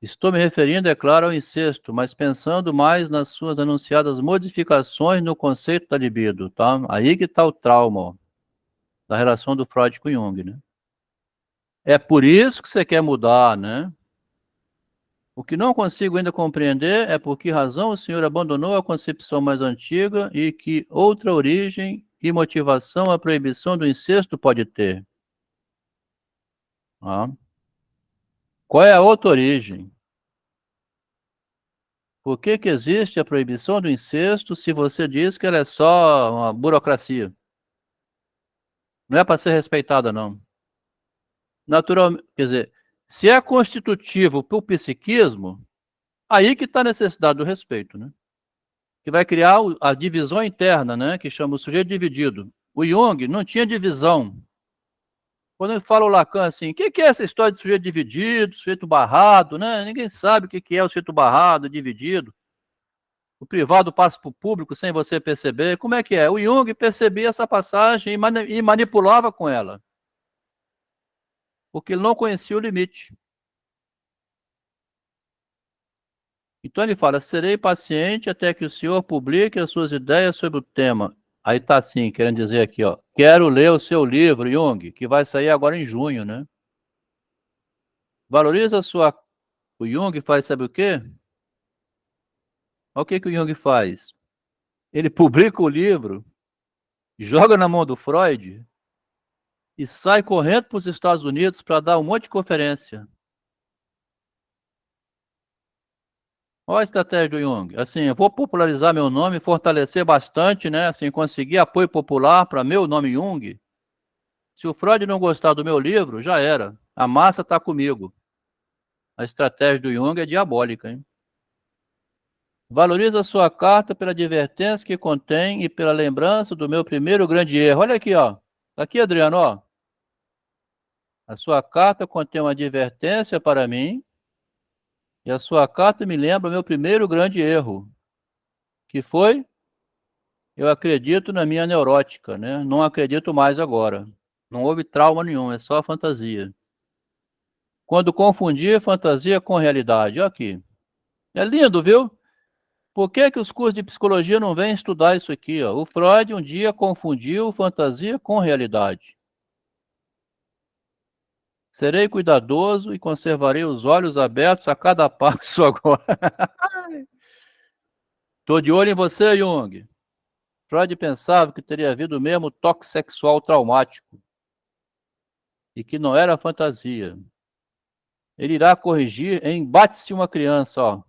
[SPEAKER 1] Estou me referindo, é claro, ao incesto, mas pensando mais nas suas anunciadas modificações no conceito da libido, tá? Aí que está o trauma, ó, da relação do Freud com Jung, né? É por isso que você quer mudar, né? O que não consigo ainda compreender é por que razão o senhor abandonou a concepção mais antiga e que outra origem e motivação a proibição do incesto pode ter. Ah. Qual é a outra origem? Por que que existe a proibição do incesto se você diz que ela é só uma burocracia? Não é para ser respeitada, não. Naturalmente, quer dizer, se é constitutivo para o psiquismo, aí que está a necessidade do respeito, né? Que vai criar a divisão interna, né? Que chama o sujeito dividido. O Jung não tinha divisão. Quando ele fala o Lacan assim, o que é essa história de sujeito dividido, sujeito barrado, né? Ninguém sabe o que é o sujeito barrado, dividido. O privado passa para o público sem você perceber. Como é que é? O Jung percebia essa passagem e manipulava com ela. Porque ele não conhecia o limite. Então ele fala, serei paciente até que o senhor publique as suas ideias sobre o tema. Aí está assim, querendo dizer aqui, ó, quero ler o seu livro, Jung, que vai sair agora em junho, né? Valoriza a sua... O Jung faz, sabe o quê? Olha o que que o Jung faz. Ele publica o livro, joga na mão do Freud e sai correndo para os Estados Unidos para dar um monte de conferência. Olha a estratégia do Jung. Assim, eu vou popularizar meu nome, fortalecer bastante, né? Assim, conseguir apoio popular para meu nome Jung. Se o Freud não gostar do meu livro, já era. A massa está comigo. A estratégia do Jung é diabólica, hein? Valoriza a sua carta pela advertência que contém e pela lembrança do meu primeiro grande erro. Olha aqui, ó. Tá aqui, Adriano, ó. A sua carta contém uma advertência para mim e a sua carta me lembra o meu primeiro grande erro, que foi, eu acredito na minha neurótica, né? Não acredito mais agora. Não houve trauma nenhum, é só fantasia. Quando confundir fantasia com realidade. Olha aqui. É lindo, viu? Por que que os cursos de psicologia não vêm estudar isso aqui? Ó? O Freud um dia confundiu fantasia com realidade. Serei cuidadoso e conservarei os olhos abertos a cada passo agora. Estou de olho em você, Jung. Freud pensava que teria havido mesmo toque sexual traumático e que não era fantasia. Ele irá corrigir em Bate-se uma criança, ó.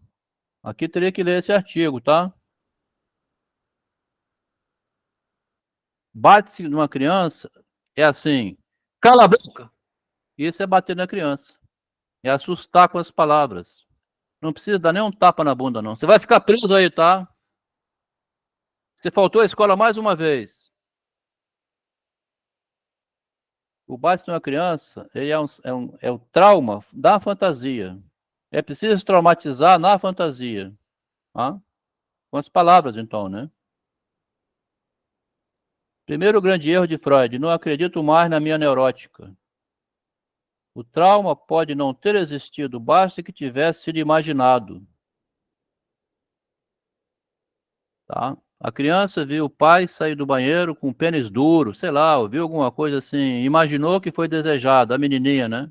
[SPEAKER 1] Aqui teria que ler esse artigo, tá? Bate-se numa criança é assim, cala a boca. Isso é bater na criança. É assustar com as palavras. Não precisa dar nem um tapa na bunda, não. Você vai ficar preso aí, tá? Você faltou à escola mais uma vez. O bate numa criança ele é o trauma da fantasia. É preciso traumatizar na fantasia. Tá? Com as palavras, então, né? Primeiro grande erro de Freud, não acredito mais na minha neurótica. O trauma pode não ter existido, basta que tivesse sido imaginado. Tá? A criança viu o pai sair do banheiro com um pênis duro, sei lá, ouviu alguma coisa assim, imaginou que foi desejado, a menininha, né?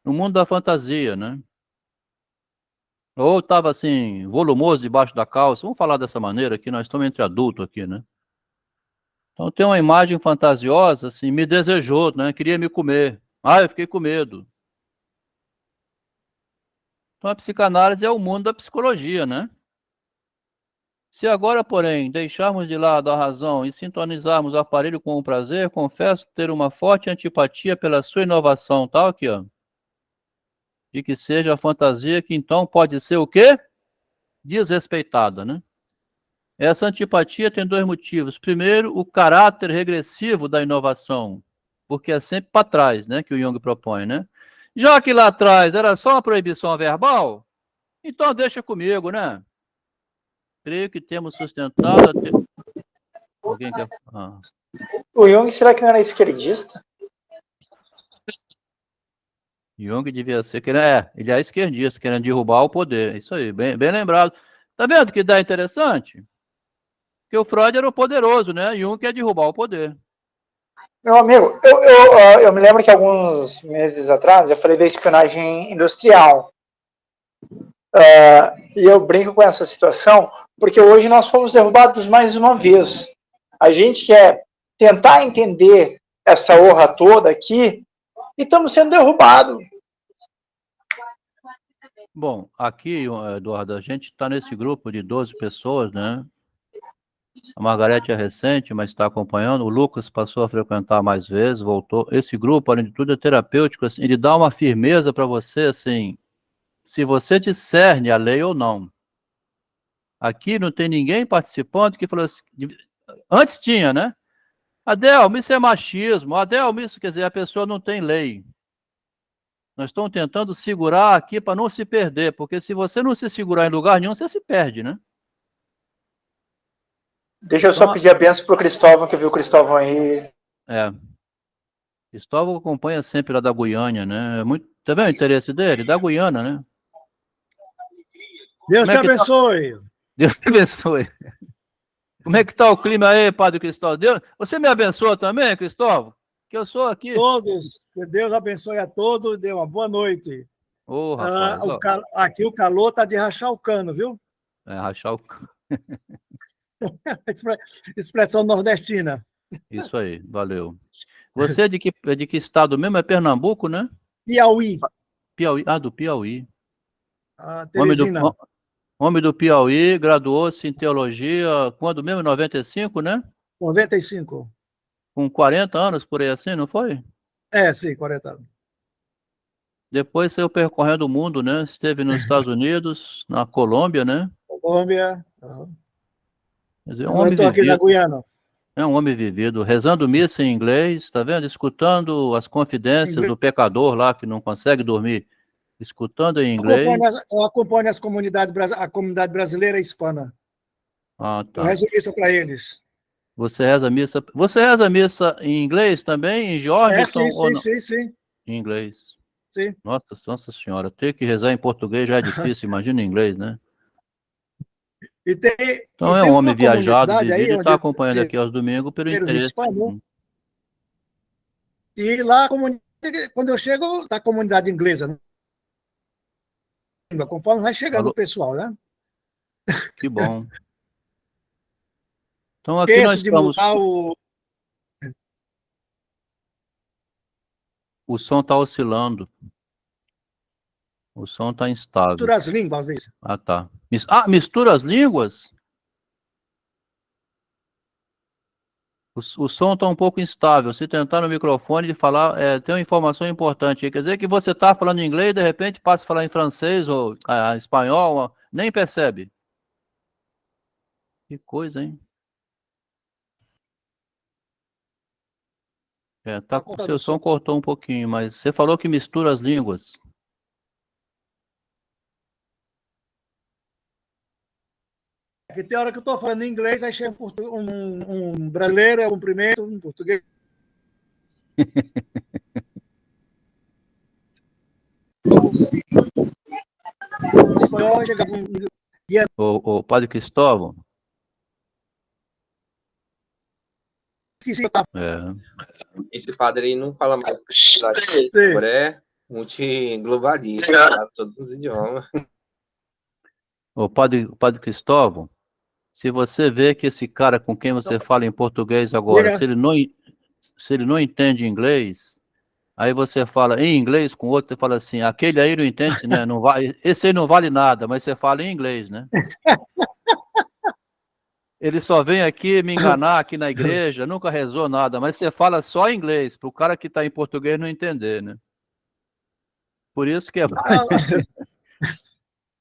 [SPEAKER 1] No mundo da fantasia, né? Ou estava assim, volumoso debaixo da calça. Vamos falar dessa maneira aqui, nós estamos entre adultos aqui, né? Então tem uma imagem fantasiosa, assim, me desejou, né? Queria me comer. Ah, eu fiquei com medo. Então a psicanálise é o mundo da psicologia, né? Se agora, porém, deixarmos de lado a razão e sintonizarmos o aparelho com o prazer, confesso ter uma forte antipatia pela sua inovação, tá? Aqui, ó. e que seja a fantasia que então pode ser o quê? Desrespeitada, né? Essa antipatia tem dois motivos. Primeiro, o caráter regressivo da inovação, porque é sempre para trás, né, que o Jung propõe, né? Já que lá atrás era só uma proibição verbal, então deixa comigo, né? Creio que temos sustentado... Alguém quer...
[SPEAKER 5] O Jung, será que não era esquerdista?
[SPEAKER 1] Jung devia ser... ele é esquerdista, querendo derrubar o poder. Isso aí, bem lembrado. Tá vendo que dá interessante? Porque o Freud era o poderoso, né? Jung quer derrubar o poder.
[SPEAKER 5] Meu amigo, eu me lembro que alguns meses atrás eu falei da espionagem industrial. E eu brinco com essa situação porque hoje nós fomos derrubados mais uma vez. A gente quer tentar entender essa honra toda aqui e estamos sendo derrubados.
[SPEAKER 1] Bom, aqui, Eduardo, a gente está nesse grupo de 12 pessoas, né? A Margarete é recente, mas está acompanhando. O Lucas passou a frequentar mais vezes, voltou. Esse grupo, além de tudo, é terapêutico. Assim, ele dá uma firmeza para você, assim, se você discerne a lei ou não. Aqui não tem ninguém participando que falou assim... Antes tinha, né? Adelmo, isso é machismo. Adelmo, isso quer dizer, a pessoa não tem lei. Nós estamos tentando segurar aqui para não se perder, porque se você não se segurar em lugar nenhum, você se perde, né?
[SPEAKER 5] Deixa eu só pedir a benção pro Cristóvão, que viu o Cristóvão aí.
[SPEAKER 1] Cristóvão acompanha sempre lá da Guiânia, né? Tá vendo o interesse dele? Da Guiana, né?
[SPEAKER 6] Deus te abençoe.
[SPEAKER 1] Deus te abençoe. Como é que tá o clima aí, Padre Cristóvão? Você me abençoa também, Cristóvão? Que eu sou aqui.
[SPEAKER 6] Todos. Que Deus abençoe a todos e dê uma boa noite.
[SPEAKER 1] Rapaz,
[SPEAKER 6] aqui o calor tá de rachar o cano, viu?
[SPEAKER 1] Rachar o cano.
[SPEAKER 6] Expressão nordestina.
[SPEAKER 1] Isso aí, valeu. Você é de que estado mesmo? É Pernambuco, né?
[SPEAKER 6] Piauí.
[SPEAKER 1] Piauí. Do Piauí.
[SPEAKER 6] Teresina.
[SPEAKER 1] Homem do Piauí, graduou-se em teologia, quando mesmo? Em 95, né?
[SPEAKER 6] 95.
[SPEAKER 1] Com 40 anos, por aí assim, não foi?
[SPEAKER 6] Sim, 40 anos.
[SPEAKER 1] Depois saiu percorrendo o mundo, né? Esteve nos Estados Unidos, na Colômbia, né?
[SPEAKER 6] Colômbia.
[SPEAKER 1] Quer dizer, um homem
[SPEAKER 6] estou aqui na
[SPEAKER 1] vivido.
[SPEAKER 6] Guiana.
[SPEAKER 1] É um homem vivido, rezando missa em inglês, tá vendo? Escutando as confidências do pecador lá, que não consegue dormir, escutando em inglês.
[SPEAKER 6] Eu acompanho a comunidade brasileira e hispana.
[SPEAKER 1] Tá.
[SPEAKER 6] Eu rezo missa para eles.
[SPEAKER 1] Você reza missa em inglês também, em Georgetown?
[SPEAKER 6] Sim.
[SPEAKER 1] Em inglês.
[SPEAKER 6] Sim.
[SPEAKER 1] Nossa senhora, ter que rezar em português já é difícil, imagina em inglês, né? Então é um homem viajado, vivido, e está acompanhando aqui aos domingos pelo interesse.
[SPEAKER 6] E lá, quando eu chego, da comunidade inglesa, conforme vai chegando o pessoal, né?
[SPEAKER 1] Que bom. Então aqui nós estamos... O som está oscilando. O som está instável.
[SPEAKER 6] Mistura as línguas, às vezes.
[SPEAKER 1] Tá. Mistura as línguas? O som está um pouco instável. Se tentar no microfone e falar, tem uma informação importante. Quer dizer que você está falando inglês, de repente passa a falar em francês ou espanhol, nem percebe. Que coisa, hein? Seu som cortou um pouquinho, mas você falou que mistura as línguas.
[SPEAKER 6] Que tem hora que eu estou falando em inglês, aí chega um brasileiro, eu cumprimento um português.
[SPEAKER 1] O Padre Cristóvão.
[SPEAKER 3] Esse padre aí não fala mais agora é multiglobalista, sabe? Todos os idiomas.
[SPEAKER 1] O Padre Cristóvão, se você vê que esse cara com quem você fala em português agora, se ele não entende inglês, aí você fala em inglês com outro, você fala assim, aquele aí não entende, né? Não vai, esse aí não vale nada, mas você fala em inglês, né? Ele só vem aqui me enganar aqui na igreja, nunca rezou nada, mas você fala só em inglês, para o cara que está em português não entender, né? Por isso que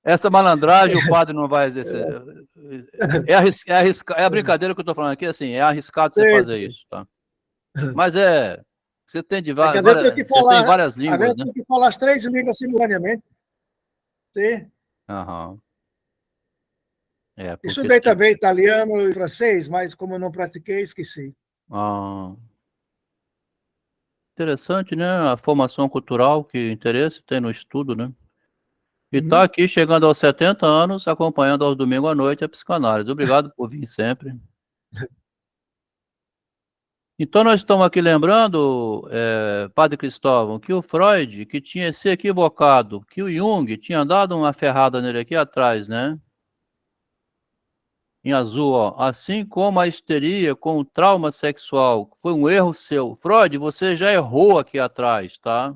[SPEAKER 1] essa malandragem o padre não vai exercer. É a brincadeira que eu estou falando aqui, assim, é arriscado você fazer isso, tá? Mas você tem de
[SPEAKER 6] Às vezes
[SPEAKER 1] várias,
[SPEAKER 6] tem que
[SPEAKER 1] você tem
[SPEAKER 6] falar,
[SPEAKER 1] várias
[SPEAKER 6] às
[SPEAKER 1] línguas,
[SPEAKER 6] vezes
[SPEAKER 1] né?
[SPEAKER 6] tem que falar as 3 línguas simultaneamente. Sim.
[SPEAKER 1] Aham. Porque
[SPEAKER 6] Estudei também italiano e francês, mas como eu não pratiquei, esqueci.
[SPEAKER 1] Interessante, né? A formação cultural, que interesse tem no estudo, né? E
[SPEAKER 6] Uhum.
[SPEAKER 1] tá aqui chegando aos 70 anos, acompanhando aos domingos à noite a psicanálise. Obrigado por vir sempre. Então, nós estamos aqui lembrando, Padre Cristóvão, que o Freud, que tinha se equivocado, que o Jung tinha dado uma ferrada nele aqui atrás, né? Em azul, ó. Assim como a histeria com o trauma sexual, foi um erro seu. Freud, você já errou aqui atrás, tá?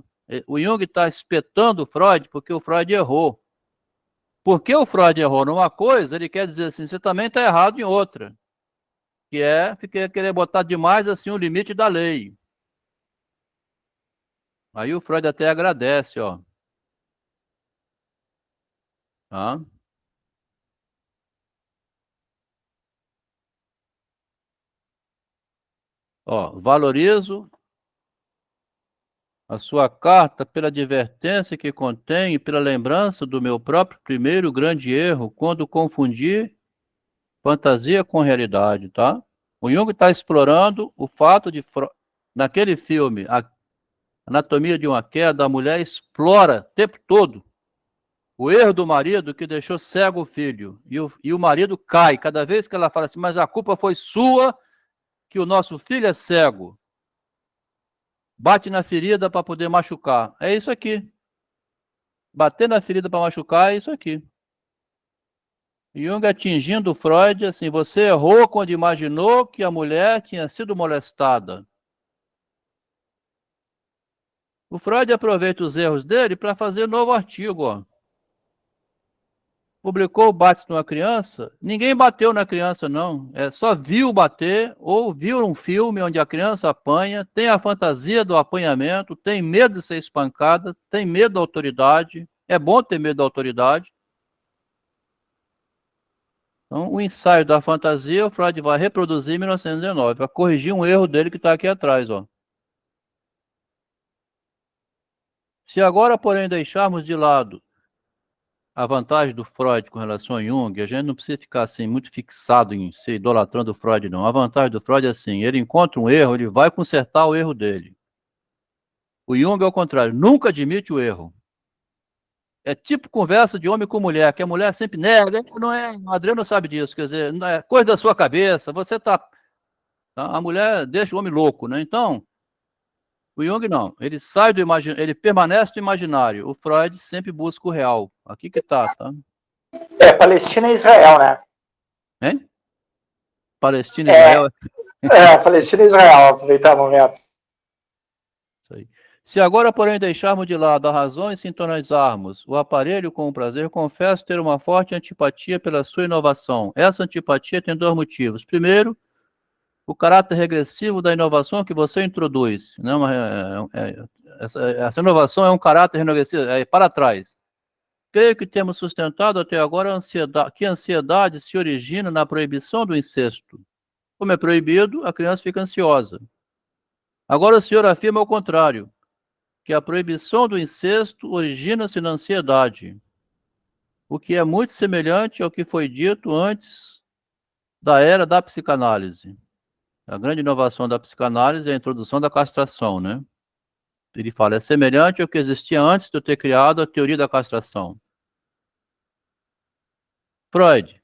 [SPEAKER 1] O Jung está espetando o Freud porque o Freud errou. Porque o Freud errou numa coisa, ele quer dizer assim, você também está errado em outra. Que é querer botar demais assim o limite da lei. Aí o Freud até agradece, ó. Tá? Ó, valorizo a sua carta pela advertência que contém e pela lembrança do meu próprio primeiro grande erro quando confundi fantasia com realidade, tá? O Jung está explorando o fato de naquele filme, a Anatomia de uma Queda, a mulher explora o tempo todo o erro do marido que deixou cego o filho. E o marido cai. Cada vez que ela fala assim, mas a culpa foi sua que o nosso filho é cego. Bate na ferida para poder machucar. É isso aqui. Bater na ferida para machucar é isso aqui. Jung atingindo Freud, assim, você errou quando imaginou que a mulher tinha sido molestada. O Freud aproveita os erros dele para fazer novo artigo, ó. Publicou o bate numa criança, ninguém bateu na criança, não. Só viu bater, ou viu um filme onde a criança apanha, tem a fantasia do apanhamento, tem medo de ser espancada, tem medo da autoridade. É bom ter medo da autoridade. Então, o ensaio da fantasia, o Freud vai reproduzir em 1919, para corrigir um erro dele que está aqui atrás, ó. Se agora, porém, deixarmos de lado a vantagem do Freud com relação a Jung, a gente não precisa ficar assim muito fixado em ser idolatrando o Freud, não. A vantagem do Freud é assim, ele encontra um erro, ele vai consertar o erro dele. O Jung, ao contrário, nunca admite o erro. É tipo conversa de homem com mulher, que a mulher sempre nega, não é, o Adriano sabe disso, quer dizer, não é coisa da sua cabeça, você tá, a mulher deixa o homem louco, né? Então, o Jung não, ele sai do imaginário, ele permanece no imaginário. O Freud sempre busca o real. Aqui que tá?
[SPEAKER 5] Palestina e Israel, né?
[SPEAKER 1] Hein? Palestina e Israel.
[SPEAKER 5] Palestina e Israel, aproveitar o momento.
[SPEAKER 1] Isso aí. Se agora, porém, deixarmos de lado a razão e sintonizarmos o aparelho com o prazer, confesso ter uma forte antipatia pela sua inovação. Essa antipatia tem 2 motivos. Primeiro, o caráter regressivo da inovação que você introduz. Não, essa inovação é um caráter regressivo, é para trás. Creio que temos sustentado até agora que a ansiedade se origina na proibição do incesto. Como é proibido, a criança fica ansiosa. Agora o senhor afirma o contrário, que a proibição do incesto origina-se na ansiedade, o que é muito semelhante ao que foi dito antes da era da psicanálise. A grande inovação da psicanálise é a introdução da castração, né? Ele fala, é semelhante ao que existia antes de eu ter criado a teoria da castração. Freud,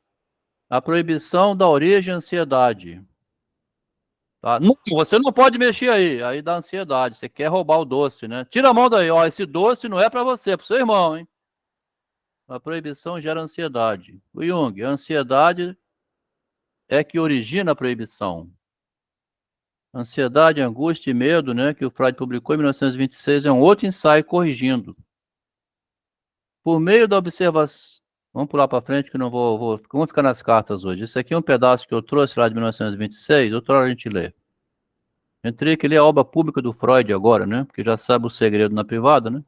[SPEAKER 1] a proibição da origem à ansiedade. Tá? Não, você não pode mexer aí dá ansiedade, você quer roubar o doce, né? Tira a mão daí, ó, esse doce não é para você, é para o seu irmão, hein? A proibição gera ansiedade. O Jung, a ansiedade é que origina a proibição. Ansiedade, angústia e medo, né, que o Freud publicou em 1926, é um outro ensaio corrigindo. Por meio da observação... Vamos pular para frente que não vamos ficar nas cartas hoje. Isso aqui é um pedaço que eu trouxe lá de 1926, outra hora a gente lê. Entrei que ler a obra pública do Freud agora, né, porque já sabe o segredo na privada, né?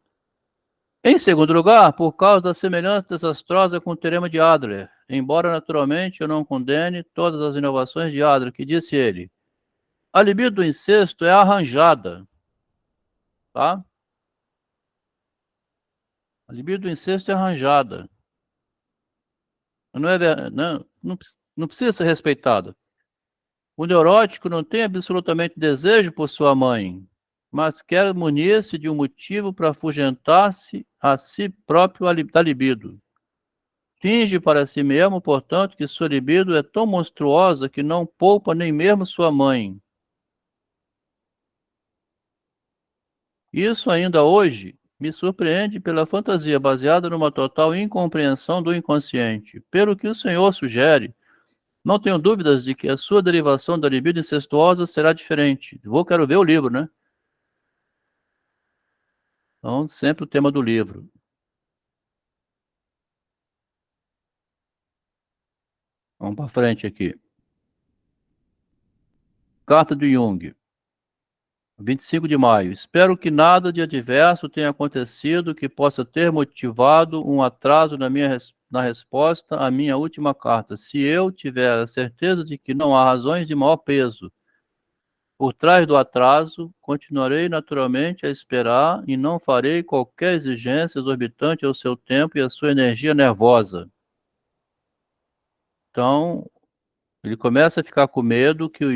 [SPEAKER 1] Em segundo lugar, por causa da semelhança desastrosa com o teorema de Adler, embora naturalmente eu não condene todas as inovações de Adler, que disse ele, a libido do incesto é arranjada, tá? A libido do incesto é arranjada. Não precisa ser respeitada. O neurótico não tem absolutamente desejo por sua mãe, mas quer munir-se de um motivo para afugentar-se a si próprio da libido. Finge para si mesmo, portanto, que sua libido é tão monstruosa que não poupa nem mesmo sua mãe. Isso ainda hoje me surpreende pela fantasia baseada numa total incompreensão do inconsciente. Pelo que o senhor sugere, não tenho dúvidas de que a sua derivação da libido incestuosa será diferente. Quero ver o livro, né? Então, sempre o tema do livro. Vamos para frente aqui. Carta do Jung. 25 de maio. Espero que nada de adverso tenha acontecido que possa ter motivado um atraso na resposta à minha última carta. Se eu tiver a certeza de que não há razões de maior peso por trás do atraso, continuarei naturalmente a esperar e não farei qualquer exigência exorbitante ao seu tempo e à sua energia nervosa. Então, ele começa a ficar com medo que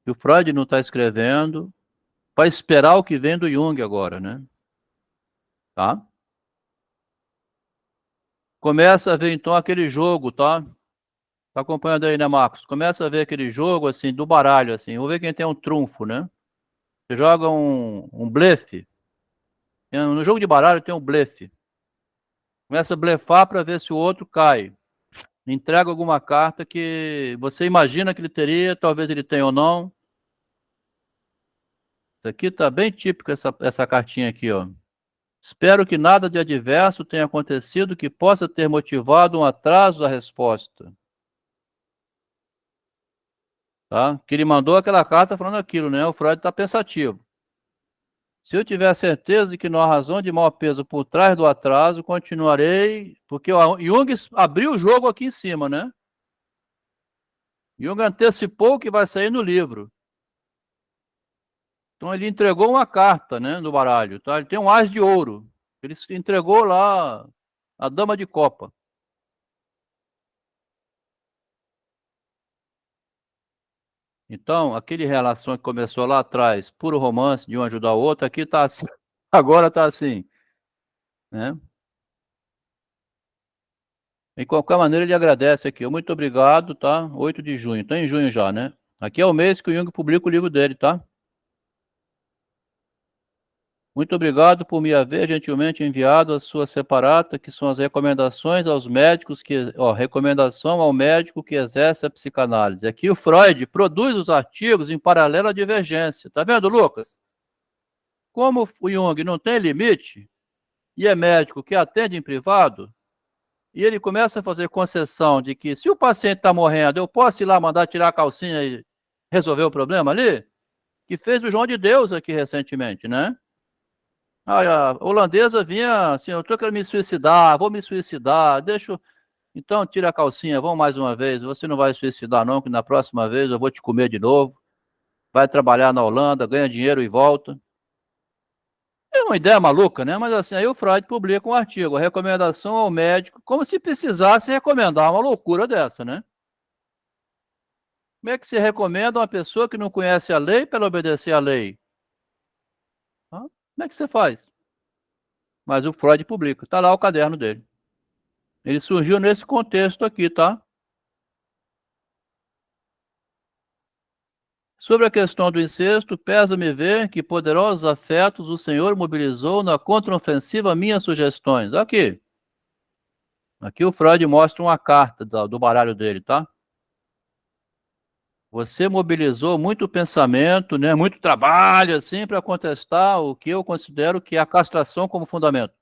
[SPEAKER 1] que o Freud não está escrevendo, para esperar o que vem do Jung agora, né? Tá? Começa a ver, então, aquele jogo, tá? Tá acompanhando aí, né, Marcos? Começa a ver aquele jogo, assim, do baralho, assim. Vamos ver quem tem um trunfo, né? Você joga um blefe. No jogo de baralho tem um blefe. Começa a blefar para ver se o outro cai. Entrega alguma carta que você imagina que ele teria, talvez ele tenha ou não. Isso aqui tá bem típico, essa cartinha aqui, ó. Espero que nada de adverso tenha acontecido que possa ter motivado um atraso da resposta. Tá? Que ele mandou aquela carta falando aquilo, né? O Freud está pensativo. Se eu tiver certeza de que não há razão de maior peso por trás do atraso, continuarei, porque o Jung abriu o jogo aqui em cima, né? Jung antecipou o que vai sair no livro. Então ele entregou uma carta, né, no baralho, tá? Ele tem um as de ouro. Ele entregou lá a dama de copa. Então, aquele relação que começou lá atrás, puro romance de um ajudar o outro, aqui tá assim, agora tá assim, né? De qualquer maneira, ele agradece aqui. Muito obrigado, tá? 8 de junho. Tá em junho já, né? Aqui é o mês que o Jung publica o livro dele, tá? Muito obrigado por me haver gentilmente enviado a sua separata, que são as recomendações aos médicos recomendação ao médico que exerce a psicanálise. Aqui o Freud produz os artigos em paralelo à divergência. Tá vendo, Lucas? Como o Jung não tem limite e é médico que atende em privado, e ele começa a fazer concessão de que se o paciente está morrendo, eu posso ir lá mandar tirar a calcinha e resolver o problema ali? Que fez o João de Deus aqui recentemente, né? A holandesa vinha assim, eu tô querendo me suicidar, vou me suicidar, então tira a calcinha, vamos mais uma vez, você não vai suicidar não, que na próxima vez eu vou te comer de novo, vai trabalhar na Holanda, ganha dinheiro e volta. É uma ideia maluca, né? Mas assim, aí o Freud publica um artigo, a recomendação ao médico, como se precisasse recomendar uma loucura dessa, né? Como é que se recomenda uma pessoa que não conhece a lei para obedecer à lei? Como é que você faz? Mas o Freud publica, tá lá o caderno dele. Ele surgiu nesse contexto aqui, tá? Sobre a questão do incesto, pesa-me ver que poderosos afetos o Senhor mobilizou na contraofensiva minhas sugestões. Aqui. Aqui o Freud mostra uma carta do baralho dele, tá? Você mobilizou muito pensamento, né? Muito trabalho, assim, para contestar o que eu considero que é a castração como fundamento.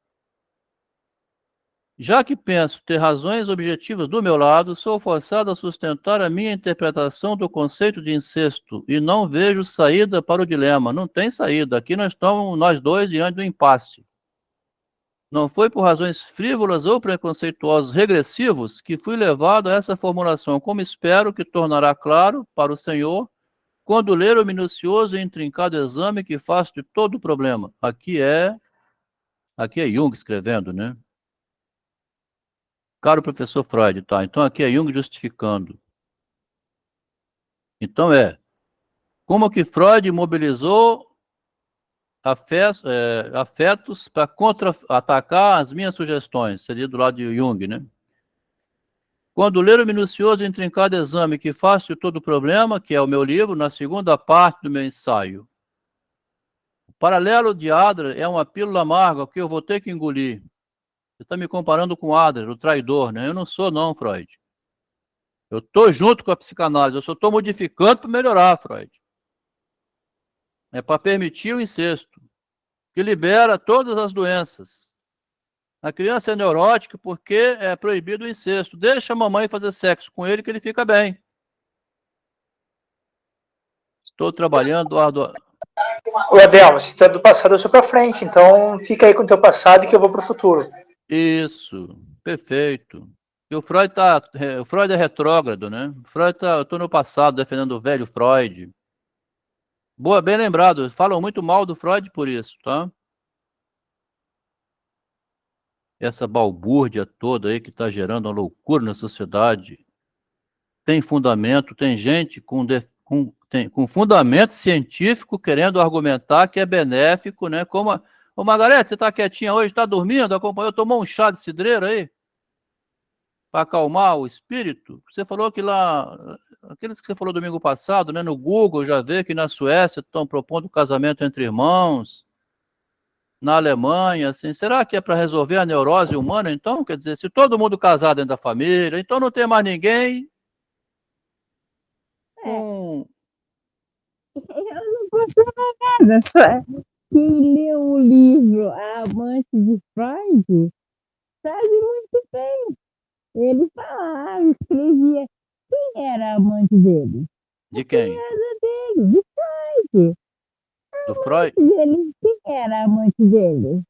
[SPEAKER 1] Já que penso ter razões objetivas do meu lado, sou forçado a sustentar a minha interpretação do conceito de incesto e não vejo saída para o dilema. Não tem saída. Aqui nós estamos, nós dois, diante do impasse. Não foi por razões frívolas ou preconceituosos regressivos que fui levado a essa formulação, como espero que tornará claro para o senhor quando ler o minucioso e intrincado exame que faço de todo o problema. Aqui é Jung escrevendo, né? Caro professor Freud, tá? Então aqui é Jung justificando. Então como que Freud mobilizou afetos para contra-atacar as minhas sugestões, seria do lado de Jung, né? Quando ler o minucioso e intrincado exame que faço de todo o problema, que é o meu livro, na segunda parte do meu ensaio. O paralelo de Adler é uma pílula amarga que eu vou ter que engolir. Você está me comparando com Adler, o traidor, né? Eu não sou não, Freud. Eu estou junto com a psicanálise, eu só estou modificando para melhorar, Freud. É para permitir o incesto, que libera todas as doenças. A criança é neurótica porque é proibido o incesto. Deixa a mamãe fazer sexo com ele que ele fica bem. Estou trabalhando
[SPEAKER 5] O Adelmo, se tu é do passado, eu sou pra frente. Então fica aí com o teu passado que eu vou pro futuro.
[SPEAKER 1] Isso, perfeito. E o Freud é retrógrado, né? Eu tô no passado defendendo o velho Freud. Boa, bem lembrado. Falam muito mal do Freud por isso, tá? Essa balbúrdia toda aí que está gerando uma loucura na sociedade. Tem fundamento, tem gente com fundamento científico querendo argumentar que é benéfico, né? Ô Margarete, você está quietinha hoje, está dormindo? Acompanhou, tomou um chá de cidreira aí? Para acalmar o espírito? Você falou que lá, aqueles que você falou domingo passado, né? No Google, já vê que na Suécia estão propondo casamento entre irmãos, na Alemanha, assim, será que é para resolver a neurose humana, então? Quer dizer, se todo mundo casar dentro da família, então não tem mais ninguém com...
[SPEAKER 7] Eu não consigo nada. Quem leu o livro A Amante de Freud sabe muito bem. Ele falava, escrevia. Quem era a amante dele?
[SPEAKER 1] De quem?
[SPEAKER 7] Era dele, de Freud.
[SPEAKER 1] Do Freud?
[SPEAKER 7] Quem era a amante dele?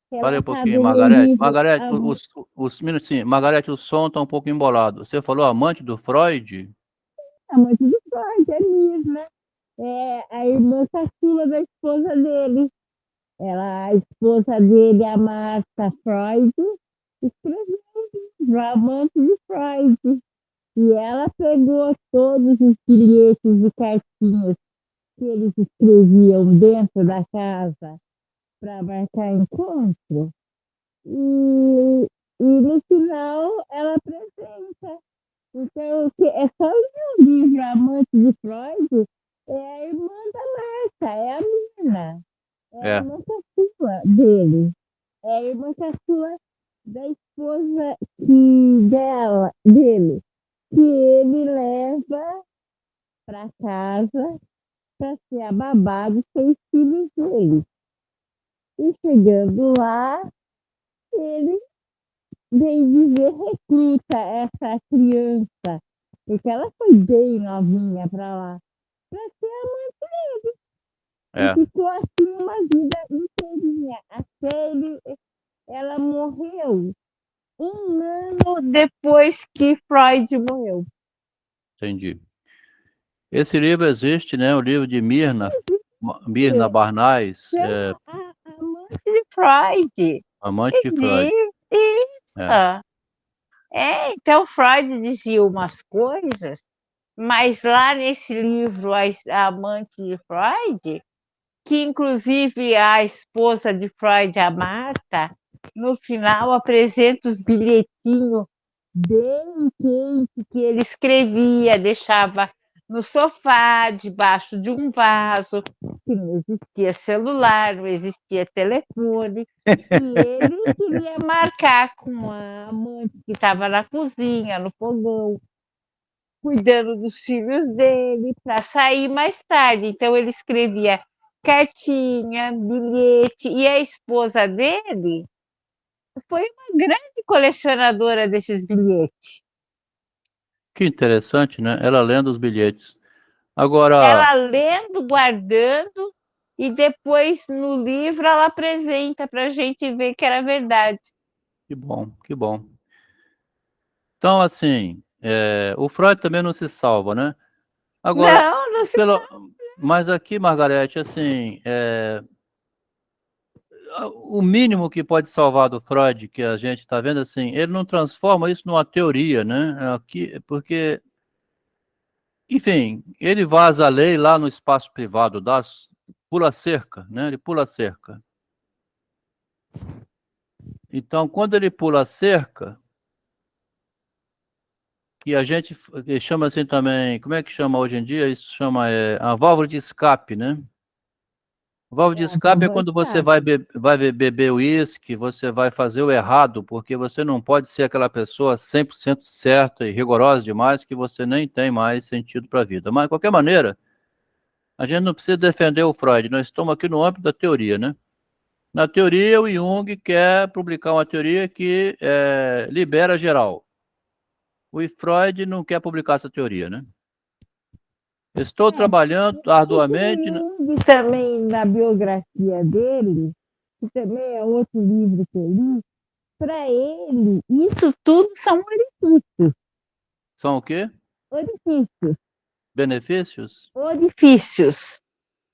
[SPEAKER 1] Parei um pouquinho,
[SPEAKER 7] Relatado no
[SPEAKER 1] Margarete.
[SPEAKER 7] livro
[SPEAKER 1] Margarete,
[SPEAKER 7] A
[SPEAKER 1] os minutinhos. Margarete, o som está um pouco embolado. Você falou amante do Freud?
[SPEAKER 7] Amante de Freud, é Mirna. É a irmã caçula da esposa dele. A esposa dele, a Marta Freud, escreveu o livro, A Amante de Freud. E ela pegou todos os bilhetes e cartinhas que eles escreviam dentro da casa para marcar encontro. E no final ela apresenta. Então, é só ler o livro A Amante de Freud, é a irmã da Marta, é a Mirna. É a irmã caçula dele. É a irmã caçula da esposa dele, que ele leva para casa para ser a babá dos 6 filhos dele. E chegando lá, ele vem dizer recruta essa criança, porque ela foi bem novinha para lá, para ser a mãe dele. E ficou assim uma vida inteirinha, até ela morreu 1 ano depois que Freud morreu.
[SPEAKER 1] Entendi. Esse livro existe, né? O livro de Mirna Barnais.
[SPEAKER 7] A amante de Freud.
[SPEAKER 1] Amante de Freud.
[SPEAKER 7] Isso. Então Freud dizia umas coisas, mas lá nesse livro, a Amante de Freud, que inclusive a esposa de Freud, a Marta, no final apresenta os bilhetinhos bem quentes que ele escrevia, deixava no sofá, debaixo de um vaso, que não existia celular, não existia telefone, e ele queria marcar com a amante que estava na cozinha, no fogão, cuidando dos filhos dele, para sair mais tarde. Então ele escrevia cartinha, bilhete, e a esposa dele foi uma grande colecionadora desses bilhetes.
[SPEAKER 1] Que interessante, né? Ela lendo os bilhetes. Agora...
[SPEAKER 7] Ela lendo, guardando, e depois no livro ela apresenta para a gente ver que era verdade.
[SPEAKER 1] Que bom, que bom. Então, assim, o Freud também não se salva, né? Agora,
[SPEAKER 7] Não se sabe.
[SPEAKER 1] mas aqui, Margarete, assim, o mínimo que pode salvar do Freud, que a gente está vendo, assim, ele não transforma isso numa teoria, né? Aqui, porque, enfim, ele vaza a lei lá no espaço privado, pula cerca, né? Ele pula cerca. Então, quando ele pula a cerca, que a gente chama assim também, como é que chama hoje em dia? Isso chama a válvula de escape, né? Válvula de escape é quando você vai beber uísque, você vai fazer o errado, porque você não pode ser aquela pessoa 100% certa e rigorosa demais que você nem tem mais sentido para a vida. Mas, de qualquer maneira, a gente não precisa defender o Freud, nós estamos aqui no âmbito da teoria, né? Na teoria, o Jung quer publicar uma teoria que libera geral. O Freud não quer publicar essa teoria, né? Estou trabalhando arduamente.
[SPEAKER 7] Jung também, na biografia dele, que também é outro livro que eu li, para ele, isso tudo são orifícios.
[SPEAKER 1] São o quê?
[SPEAKER 7] Orifícios.
[SPEAKER 1] Benefícios?
[SPEAKER 7] Orifícios.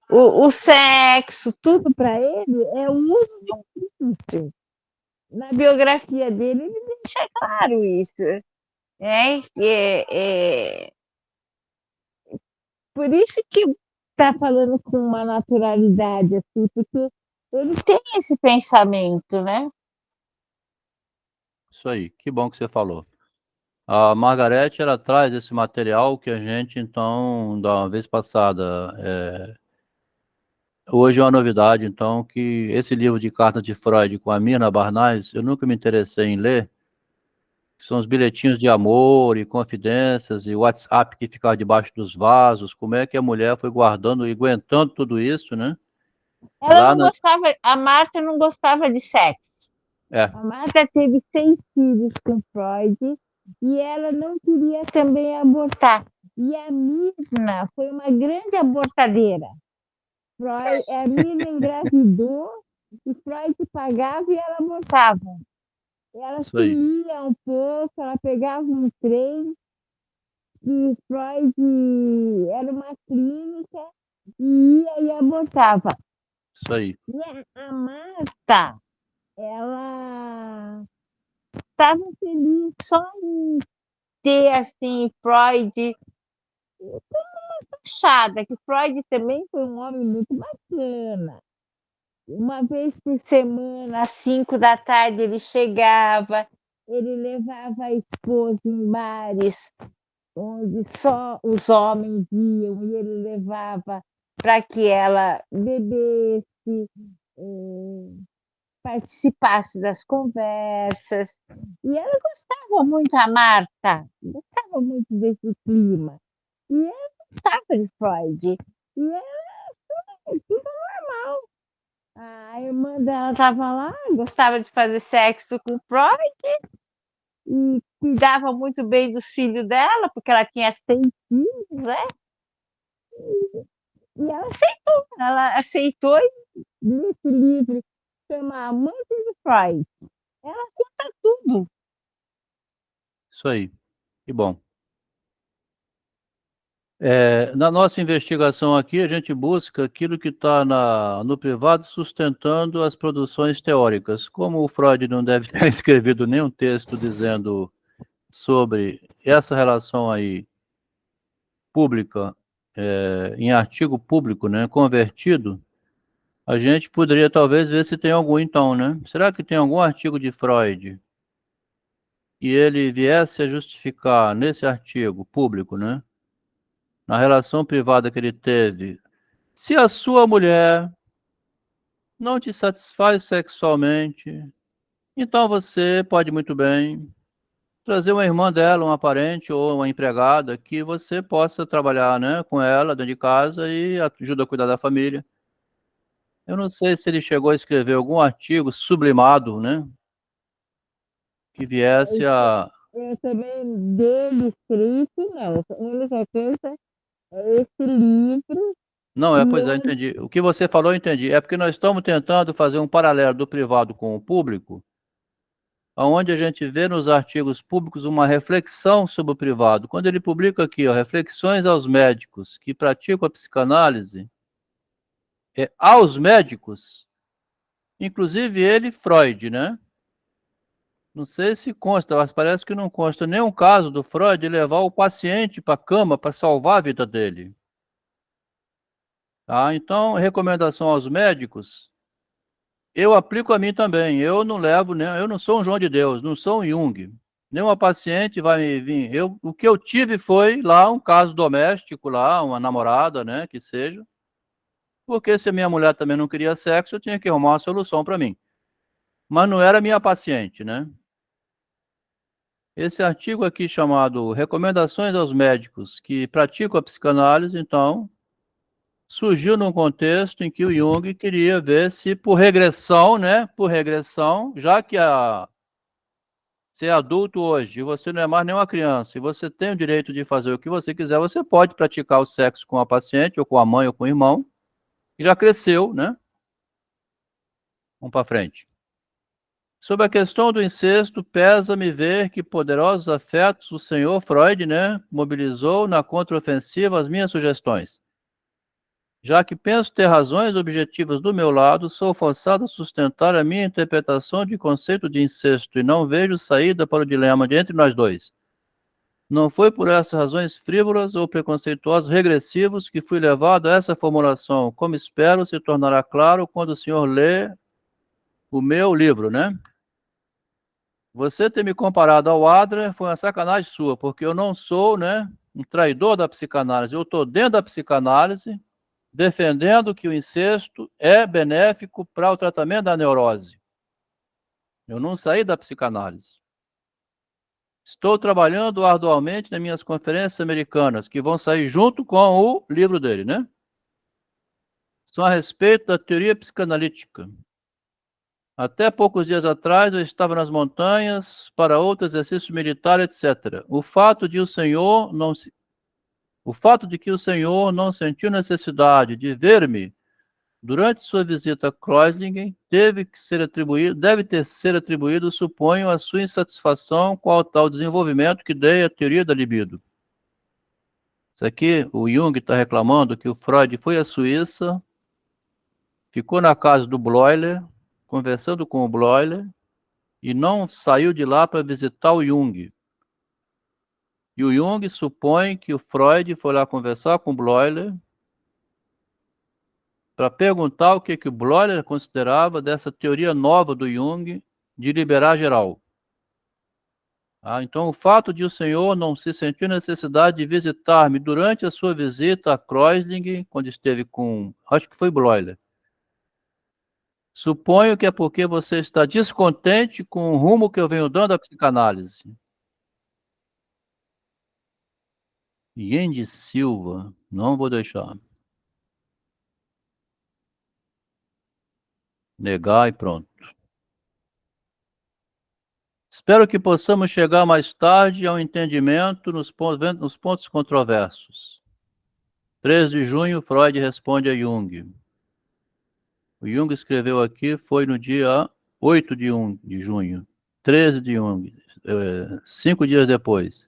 [SPEAKER 7] O sexo, tudo para ele é o uso de um orifício. Na biografia dele, ele deixa claro isso. Por isso que está falando com uma naturalidade, assim, porque ele tem esse pensamento, né?
[SPEAKER 1] Isso aí, que bom que você falou. A Margarete, ela traz esse material que a gente, então, da vez passada, hoje é uma novidade, então, que esse livro de cartas de Freud com a Mirna Barnaz, eu nunca me interessei em ler, que são os bilhetinhos de amor e confidências e WhatsApp que ficava debaixo dos vasos, como é que a mulher foi guardando e aguentando tudo isso, né?
[SPEAKER 7] Ela não gostava, a Marta não gostava de sexo. A Marta teve 6 filhos com Freud e ela não queria também abortar. E a Mirna foi uma grande abortadeira. A Mirna engravidou e Freud pagava e ela abortava. Ela sumia um pouco, ela pegava um trem e Freud era uma clínica e ia e abortava.
[SPEAKER 1] Isso aí.
[SPEAKER 7] E a Marta, ela estava feliz só em ter, assim, Freud como uma fachada, que Freud também foi um homem muito bacana. Uma vez por semana, às 5 da tarde, ele chegava, ele levava a esposa em bares onde só os homens iam e ele levava para que ela bebesse, participasse das conversas. E ela gostava muito, a Marta, gostava muito desse clima. E ela gostava de Freud. E ela tudo normal. A irmã dela estava lá, gostava de fazer sexo com Freud e cuidava muito bem dos filhos dela, porque ela tinha 6 filhos, né? E ela aceitou nesse livro, chama Amante de Freud. Ela conta tudo.
[SPEAKER 1] Isso aí, que bom. Na nossa investigação aqui, a gente busca aquilo que está no privado sustentando as produções teóricas. Como o Freud não deve ter escrevido nenhum texto dizendo sobre essa relação aí pública, em artigo público, né, convertido, a gente poderia talvez ver se tem algum então, né? Será que tem algum artigo de Freud e ele viesse a justificar nesse artigo público, né, na relação privada que ele teve, se a sua mulher não te satisfaz sexualmente, então você pode muito bem trazer uma irmã dela, uma parente ou uma empregada que você possa trabalhar, né, com ela dentro de casa e ajuda a cuidar da família. Eu não sei se ele chegou a escrever algum artigo sublimado, né, que viesse a...
[SPEAKER 7] Eu também dele escrito, não. A única coisa é esse livro
[SPEAKER 1] Não, pois é, entendi. O que você falou, eu entendi. É porque nós estamos tentando fazer um paralelo do privado com o público, onde a gente vê nos artigos públicos uma reflexão sobre o privado. Quando ele publica aqui, ó, reflexões aos médicos que praticam a psicanálise, aos médicos, inclusive ele, Freud, né? Não sei se consta, mas parece que não consta nenhum caso do Freud levar o paciente para a cama para salvar a vida dele. Tá? Então, recomendação aos médicos, eu aplico a mim também. Eu não levo, né? Eu não sou um João de Deus, não sou um Jung. Nenhuma paciente vai me vir. O que eu tive foi lá um caso doméstico, lá, uma namorada, né? Que seja. Porque se a minha mulher também não queria sexo, eu tinha que arrumar uma solução para mim. Mas não era minha paciente, né? Esse artigo aqui chamado Recomendações aos Médicos que praticam a psicanálise, então, surgiu num contexto em que o Jung queria ver se por regressão, né, já que você é adulto hoje, e você não é mais nenhuma criança, e você tem o direito de fazer o que você quiser, você pode praticar o sexo com a paciente, ou com a mãe, ou com o irmão, que já cresceu, né? Vamos para frente. Sobre a questão do incesto, pesa-me ver que poderosos afetos o senhor Freud, né, mobilizou na contraofensiva as minhas sugestões. Já que penso ter razões objetivas do meu lado, sou forçado a sustentar a minha interpretação de conceito de incesto e não vejo saída para o dilema de entre nós dois. Não foi por essas razões frívolas ou preconceituosos regressivos que fui levado a essa formulação, como espero se tornará claro quando o senhor lê o meu livro, né? Você ter me comparado ao Adler foi uma sacanagem sua, porque eu não sou, né, um traidor da psicanálise. Eu estou dentro da psicanálise, defendendo que o incesto é benéfico para o tratamento da neurose. Eu não saí da psicanálise. Estou trabalhando arduamente nas minhas conferências americanas, que vão sair junto com o livro dele, né? São a respeito da teoria psicanalítica. Até poucos dias atrás eu estava nas montanhas para outro exercício militar, etc. O fato de que o senhor não sentiu necessidade de ver-me durante sua visita a Kreuzlingen deve ter ser atribuído, suponho, à sua insatisfação com o tal desenvolvimento que dei à teoria da libido. Isso aqui, o Jung está reclamando que o Freud foi à Suíça, ficou na casa do Bleuler, conversando com o Bleuler, e não saiu de lá para visitar o Jung. E o Jung supõe que o Freud foi lá conversar com o Bleuler para perguntar o que o Bleuler considerava dessa teoria nova do Jung de liberar geral. Então, o fato de o senhor não se sentir necessidade de visitar-me durante a sua visita a Kreuzlingen, quando esteve com, acho que foi Bleuler, suponho que é porque você está descontente com o rumo que eu venho dando à psicanálise. Yen Silva, não vou deixar. Negar e pronto. Espero que possamos chegar mais tarde ao entendimento nos pontos controversos. 3 de junho, Freud responde a Jung. O Jung escreveu aqui, foi no dia 8 de junho. 13 de Jung, 5 dias depois.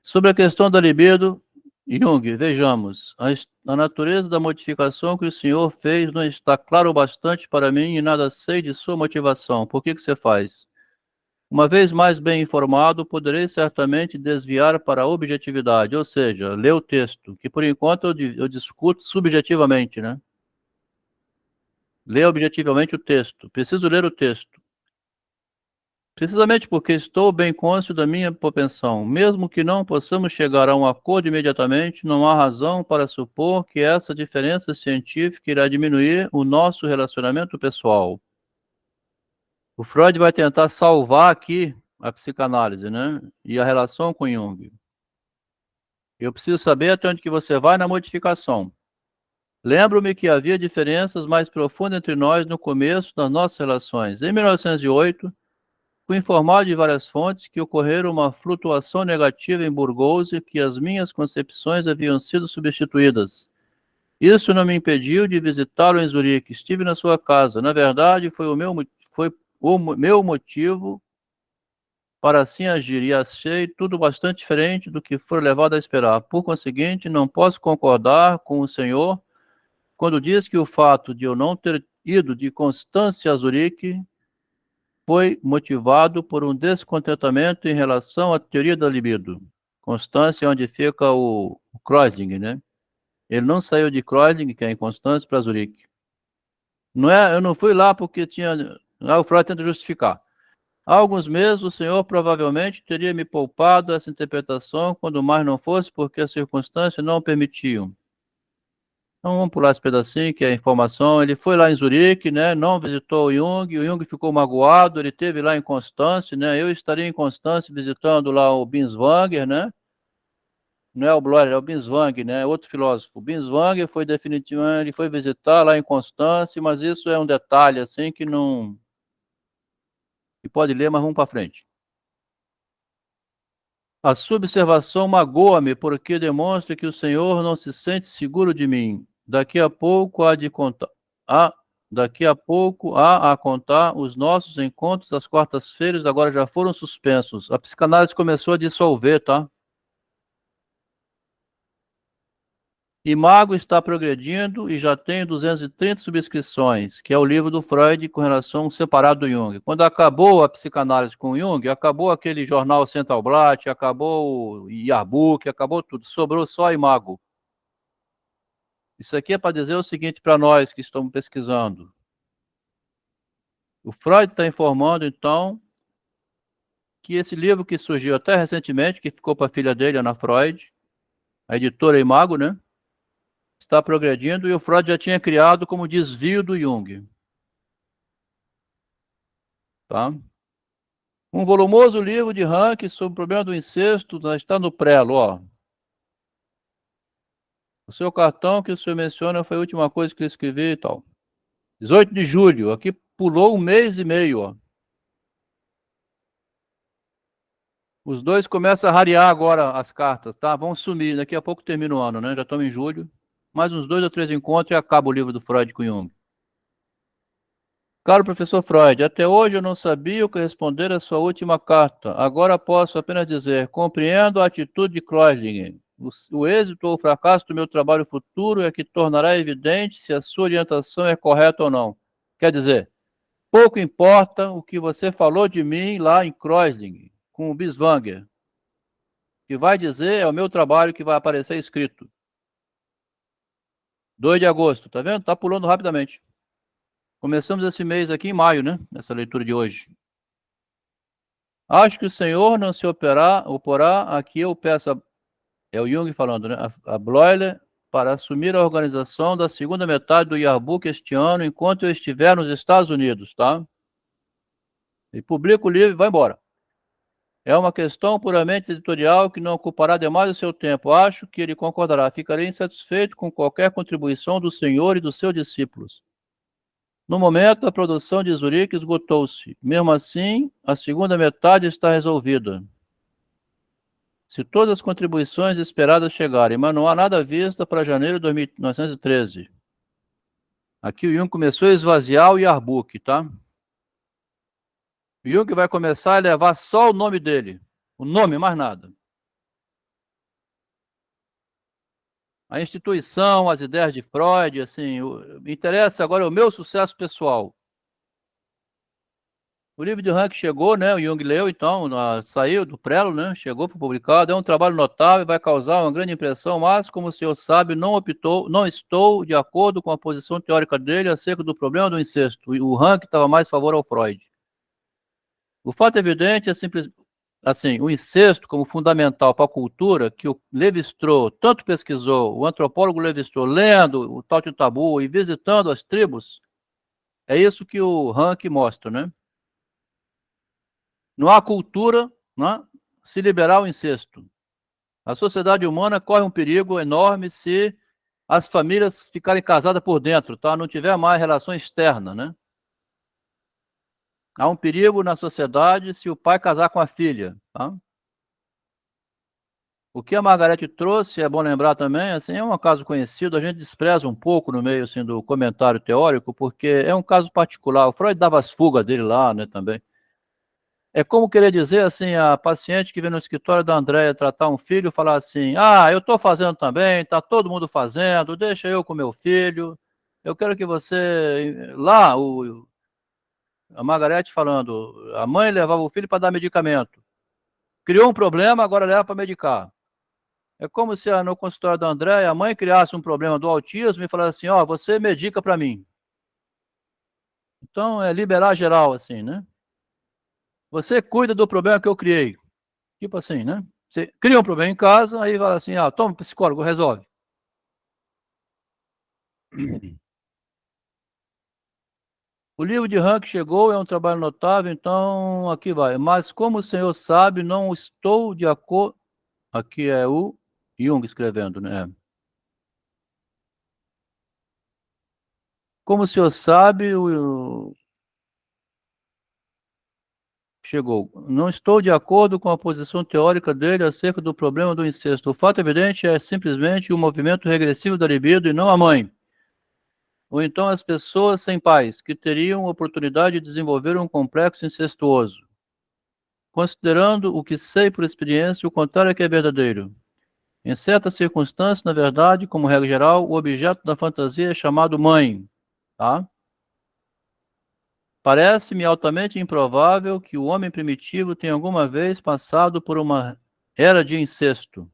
[SPEAKER 1] Sobre a questão da libido, Jung, vejamos, a natureza da modificação que o senhor fez não está claro o bastante para mim e nada sei de sua motivação. Por que você faz? Uma vez mais bem informado, poderei certamente desviar para a objetividade, ou seja, ler o texto, que por enquanto eu discuto subjetivamente, né? Ler objetivamente o texto. Preciso ler o texto. Precisamente porque estou bem cônscio da minha propensão. Mesmo que não possamos chegar a um acordo imediatamente, não há razão para supor que essa diferença científica irá diminuir o nosso relacionamento pessoal. O Freud vai tentar salvar aqui a psicanálise, né? E a relação com Jung. Eu preciso saber até onde que você vai na modificação. Lembro-me que havia diferenças mais profundas entre nós no começo das nossas relações. Em 1908, fui informado de várias fontes que ocorrera uma flutuação negativa em Burgos e que as minhas concepções haviam sido substituídas. Isso não me impediu de visitá-lo em Zurique. Estive na sua casa. Na verdade, foi o meu motivo para assim agir, e achei tudo bastante diferente do que foi levado a esperar. Por conseguinte, não posso concordar com o senhor quando diz que o fato de eu não ter ido de constância a Zurique foi motivado por um descontentamento em relação à teoria da libido. Constância é onde fica o Kreuzing, né? Ele não saiu de Kreuzing, que é em Constância, para Zurique. Não é, eu não fui lá porque tinha... Lá o Freud tenta justificar. Há alguns meses, o senhor provavelmente teria me poupado essa interpretação, quando mais não fosse porque as circunstâncias não o permitiam. Então vamos pular esse pedacinho, que é a informação. Ele foi lá em Zurique, né? Não visitou o Jung ficou magoado, ele esteve lá em Constância, né? Eu estaria em Constância visitando lá o Binswanger, né? Não é o Bloyer, é o Binswanger, né? É outro filósofo. O Binswanger foi definitivamente, ele foi visitar lá em Constância, mas isso é um detalhe, assim, que não... que pode ler, mas vamos para frente. A subservação magoa-me, porque demonstra que o Senhor não se sente seguro de mim. Daqui a pouco há de contar. Daqui a pouco há a contar os nossos encontros às quartas-feiras, agora já foram suspensos. A psicanálise começou a dissolver, tá? Imago está progredindo e já tem 230 subscrições, que é o livro do Freud com relação separado do Jung. Quando acabou a psicanálise com o Jung, acabou aquele jornal Centralblatt, acabou o Yearbook, acabou tudo, sobrou só Imago. Isso aqui é para dizer o seguinte para nós que estamos pesquisando. O Freud está informando, então, que esse livro que surgiu até recentemente, que ficou para a filha dele, Ana Freud, a editora Imago, né? Está progredindo e o Freud já tinha criado como desvio do Jung. Tá? Um volumoso livro de Rank sobre o problema do incesto está no prelo, ó. O seu cartão que o senhor menciona foi a última coisa que ele escreveu e tal. 18 de julho, aqui pulou um mês e meio, ó. Os dois começam a rarear agora as cartas, tá? Vão sumir, daqui a pouco termina o ano, né? Já estamos em julho. Mais uns 2 ou 3 encontros e acaba o livro do Freud com Jung. Caro professor Freud, até hoje eu não sabia o que responder à sua última carta. Agora posso apenas dizer, compreendo a atitude de Kreuzing. O êxito ou o fracasso do meu trabalho futuro é que tornará evidente se a sua orientação é correta ou não. Quer dizer, pouco importa o que você falou de mim lá em Kreuzing, com o Binswanger. O que vai dizer é o meu trabalho que vai aparecer escrito. 2 de agosto, tá vendo? Tá pulando rapidamente. Começamos esse mês aqui em maio, né? Essa leitura de hoje. Acho que o Senhor não se oporá, aqui eu peço, é o Jung falando, né? A Bloyer para assumir a organização da segunda metade do Yearbook este ano, enquanto eu estiver nos Estados Unidos, tá? E publica o livro e vai embora. É uma questão puramente editorial que não ocupará demais o seu tempo. Acho que ele concordará. Ficarei insatisfeito com qualquer contribuição do Senhor e dos seus discípulos. No momento, a produção de Zurique esgotou-se. Mesmo assim, a segunda metade está resolvida. Se todas as contribuições esperadas chegarem, mas não há nada à vista para janeiro de 1913. Aqui o Jung começou a esvaziar o Yearbook, tá? O Jung vai começar a levar só o nome dele. O nome, mais nada. A instituição, as ideias de Freud, assim, me interessa agora o meu sucesso pessoal. O livro de Rank chegou, né? O Jung leu, então, saiu do prelo, né? Chegou, foi publicado. É um trabalho notável, vai causar uma grande impressão, mas, como o senhor sabe, não estou de acordo com a posição teórica dele acerca do problema do incesto. O Rank estava mais a favor ao Freud. O fato evidente é simples, assim, o incesto como fundamental para a cultura, que o Lévi-Strauss tanto pesquisou, o antropólogo Lévi-Strauss, lendo o Tal de Tabu e visitando as tribos, é isso que o Rank mostra, né? Não há cultura, né, se liberar o incesto. A sociedade humana corre um perigo enorme se as famílias ficarem casadas por dentro, tá? Não tiver mais relação externa, né? Há um perigo na sociedade se o pai casar com a filha, tá? O que a Margarete trouxe, é bom lembrar também, assim, é um caso conhecido, a gente despreza um pouco no meio assim, do comentário teórico, porque é um caso particular. O Freud dava as fugas dele lá, né, também. É como querer dizer, assim, a paciente que vem no escritório da Andréia tratar um filho, falar assim, eu estou fazendo também, está todo mundo fazendo, deixa eu com meu filho, eu quero que você... Lá, a Margarete falando, a mãe levava o filho para dar medicamento. Criou um problema, agora leva para medicar. É como se no consultório da Andréia, a mãe criasse um problema do autismo e falasse assim, você medica para mim. Então, é liberar geral, assim, né? Você cuida do problema que eu criei. Tipo assim, né? Você cria um problema em casa, aí fala assim, toma psicólogo, resolve. O livro de Rank chegou, é um trabalho notável, então aqui vai. Mas como o senhor sabe, não estou de acordo... Aqui é o Jung escrevendo, né? Como o senhor sabe, chegou. Não estou de acordo com a posição teórica dele acerca do problema do incesto. O fato evidente é simplesmente o movimento regressivo da libido e não a mãe. Ou então as pessoas sem pais, que teriam oportunidade de desenvolver um complexo incestuoso. Considerando o que sei por experiência, o contrário é que é verdadeiro. Em certas circunstâncias, na verdade, como regra geral, o objeto da fantasia é chamado mãe. Tá? Parece-me altamente improvável que o homem primitivo tenha alguma vez passado por uma era de incesto.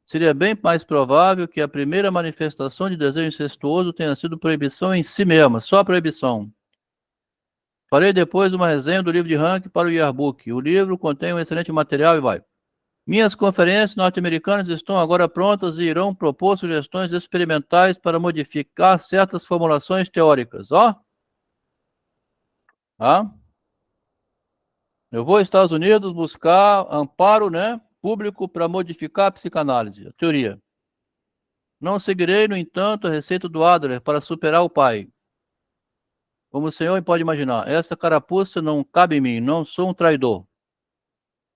[SPEAKER 1] Seria bem mais provável que a primeira manifestação de desejo incestuoso tenha sido proibição em si mesma, só a proibição. Farei depois uma resenha do livro de Rank para o Yearbook. O livro contém um excelente material e vai. Minhas conferências norte-americanas estão agora prontas e irão propor sugestões experimentais para modificar certas formulações teóricas. Eu vou aos Estados Unidos buscar amparo, né, público para modificar a psicanálise, a teoria. Não seguirei, no entanto, a receita do Adler para superar o pai. Como o senhor pode imaginar, essa carapuça não cabe em mim, não sou um traidor.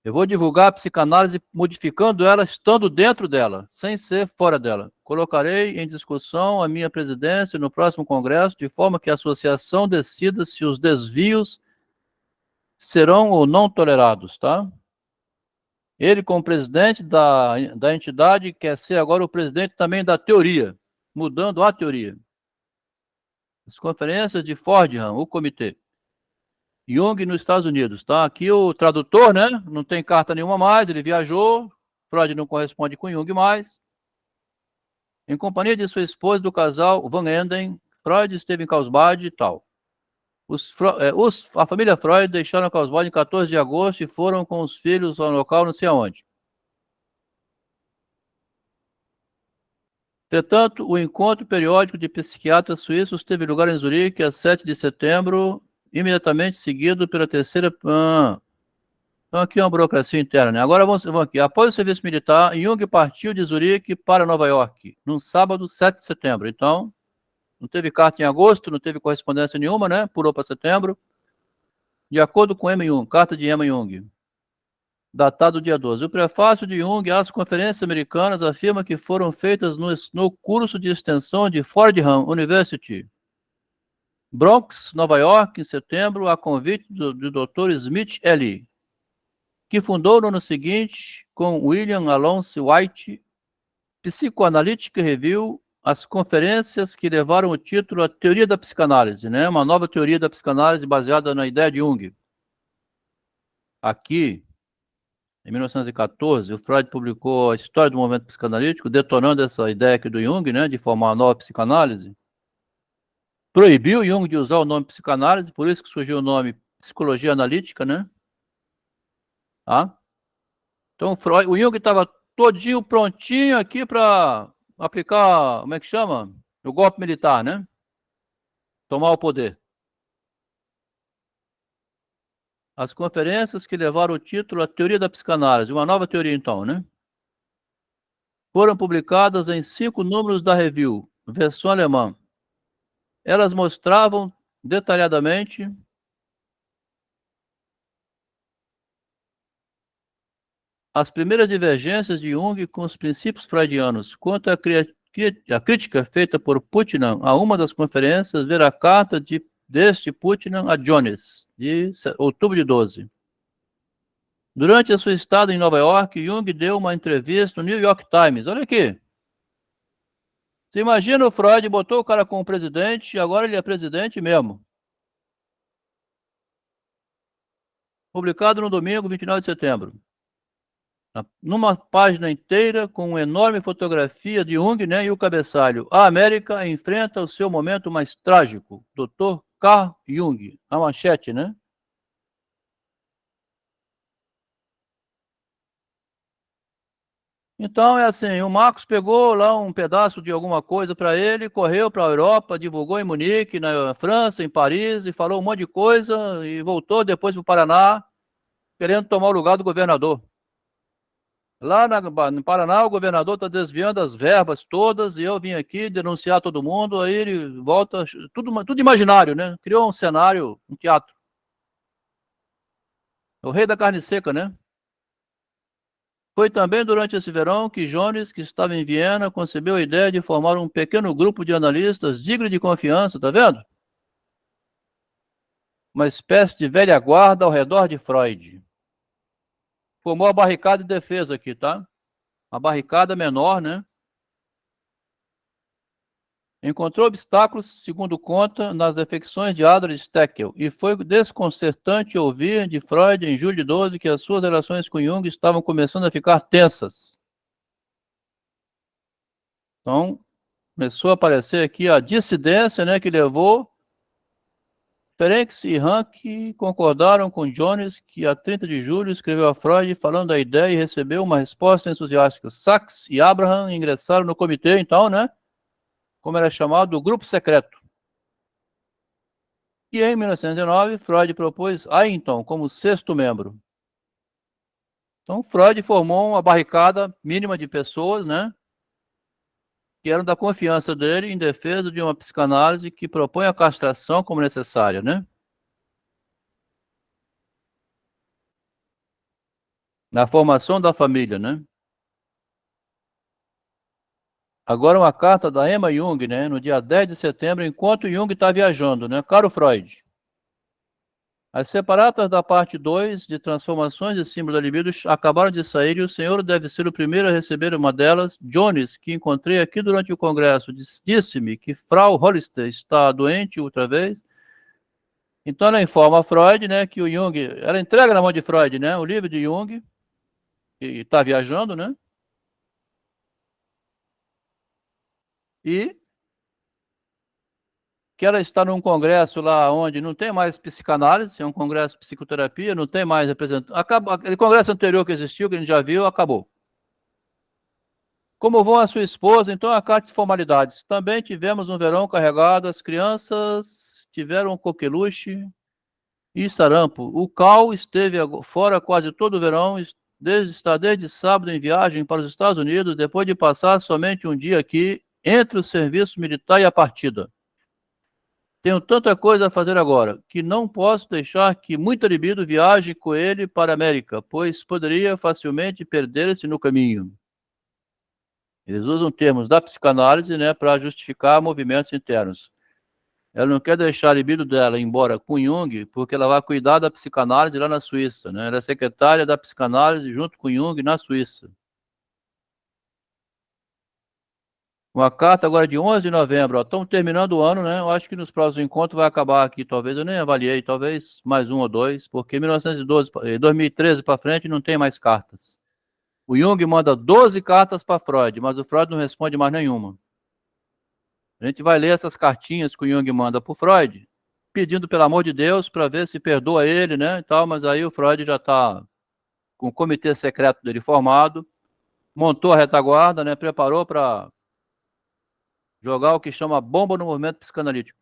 [SPEAKER 1] Eu vou divulgar a psicanálise modificando ela, estando dentro dela, sem ser fora dela. Colocarei em discussão a minha presidência no próximo congresso, de forma que a associação decida se os desvios serão ou não tolerados, tá? Ele, como presidente da entidade, quer ser agora o presidente também da teoria, mudando a teoria. As conferências de Fordham, o comitê. Jung nos Estados Unidos, tá? Aqui o tradutor, né? Não tem carta nenhuma mais, ele viajou. Freud não corresponde com Jung mais. Em companhia de sua esposa do casal Van Enden, Freud esteve em Carlsbad e tal. A família Freud deixaram Carlsbad em 14 de agosto e foram com os filhos ao local não sei aonde. Entretanto, o encontro periódico de psiquiatras suíços teve lugar em Zurique a 7 de setembro, imediatamente seguido pela terceira... Então aqui é uma burocracia interna, né? Agora vamos aqui. Após o serviço militar, Jung partiu de Zurique para Nova York, num sábado, 7 de setembro. Então, não teve carta em agosto, não teve correspondência nenhuma, né? Pulou para setembro. De acordo com Emma Jung, carta de Emma Jung, datado dia 12. O prefácio de Jung às conferências americanas afirma que foram feitas no curso de extensão de Fordham University, Bronx, Nova York, em setembro, a convite do Dr. Smith L., que fundou no ano seguinte, com William Alonso White, Psychoanalytic Review, as conferências que levaram o título A Teoria da Psicanálise, né? Uma nova teoria da psicanálise baseada na ideia de Jung. Aqui, em 1914, o Freud publicou a História do Movimento Psicanalítico, detonando essa ideia aqui do Jung, né, de formar uma nova psicanálise. Proibiu Jung de usar o nome psicanálise, por isso que surgiu o nome psicologia analítica, né? Tá? Então, o Jung estava todinho prontinho aqui para aplicar, como é que chama? O golpe militar, né? Tomar o poder. As conferências que levaram o título A Teoria da Psicanálise, uma nova teoria então, né? Foram publicadas em 5 números da Review, versão alemã. Elas mostravam detalhadamente as primeiras divergências de Jung com os princípios freudianos quanto à a crítica feita por Putnam a uma das conferências, ver a carta deste Putnam a Jones, de outubro de 12. Durante a sua estada em Nova York, Jung deu uma entrevista no New York Times. Olha aqui. Você imagina o Freud botou o cara como presidente e agora ele é presidente mesmo. Publicado no domingo, 29 de setembro. Numa página inteira com uma enorme fotografia de Jung, né, e o cabeçalho. A América enfrenta o seu momento mais trágico. Dr. Carl Jung. A manchete, né? Então é assim, o Marcos pegou lá um pedaço de alguma coisa para ele, correu para a Europa, divulgou em Munique, na França, em Paris, e falou um monte de coisa, e voltou depois para o Paraná, querendo tomar o lugar do governador. Lá no Paraná, o governador está desviando as verbas todas, e eu vim aqui denunciar todo mundo, aí ele volta, tudo imaginário, né? Criou um cenário, um teatro. O rei da carne seca, né? Foi também durante esse verão que Jones, que estava em Viena, concebeu a ideia de formar um pequeno grupo de analistas digno de confiança, tá vendo? Uma espécie de velha guarda ao redor de Freud. Formou a barricada de defesa aqui, tá? Uma barricada menor, né? Encontrou obstáculos, segundo conta, nas defecções de Adler Steckel, e foi desconcertante ouvir de Freud, em julho de 12, que as suas relações com Jung estavam começando a ficar tensas. Então, começou a aparecer aqui a dissidência, né, que levou Ferenczi e Rank concordaram com Jones, que a 30 de julho escreveu a Freud falando da ideia e recebeu uma resposta entusiástica. Sachs e Abraham ingressaram no comitê, então, né, como era chamado, o grupo secreto. E em 1909, Freud propôs Ayrton como sexto membro. Então, Freud formou uma barricada mínima de pessoas, né, que eram da confiança dele em defesa de uma psicanálise que propõe a castração como necessária, né? Na formação da família, né? Agora uma carta da Emma Jung, né, no dia 10 de setembro, enquanto Jung está viajando, né? Caro Freud, as separatas da parte 2 de transformações de símbolo da libido acabaram de sair e o senhor deve ser o primeiro a receber uma delas. Jones, que encontrei aqui durante o congresso, disse-me que Frau Hollister está doente outra vez. Então ela informa a Freud, né, que o Jung, ela entrega na mão de Freud, né, o livro de Jung, que está viajando, né, e que ela está num congresso lá onde não tem mais psicanálise, é um congresso de psicoterapia, não tem mais representante. Acabou, aquele congresso anterior que existiu, que a gente já viu, acabou. Como vão a sua esposa? Então, a carta de formalidades. Também tivemos um verão carregado, as crianças tiveram coqueluche e sarampo. O Cal esteve fora quase todo o verão, está desde sábado em viagem para os Estados Unidos, depois de passar somente um dia aqui, entre o serviço militar e a partida. Tenho tanta coisa a fazer agora, que não posso deixar que muita libido viaje com ele para a América, pois poderia facilmente perder-se no caminho. Eles usam termos da psicanálise, né, para justificar movimentos internos. Ela não quer deixar a libido dela embora com Jung, porque ela vai cuidar da psicanálise lá na Suíça, né? Ela é secretária da psicanálise junto com Jung na Suíça. Uma carta agora de 11 de novembro. Estamos terminando o ano, né? Eu acho que nos próximos encontros vai acabar aqui. Talvez eu nem avaliei, talvez mais um ou dois, porque 2013 para frente não tem mais cartas. O Jung manda 12 cartas para Freud, mas o Freud não responde mais nenhuma. A gente vai ler essas cartinhas que o Jung manda para o Freud, pedindo pelo amor de Deus para ver se perdoa ele, né? E tal, mas aí o Freud já está com o comitê secreto dele formado, montou a retaguarda, né? Preparou para jogar o que chama bomba no movimento psicanalítico.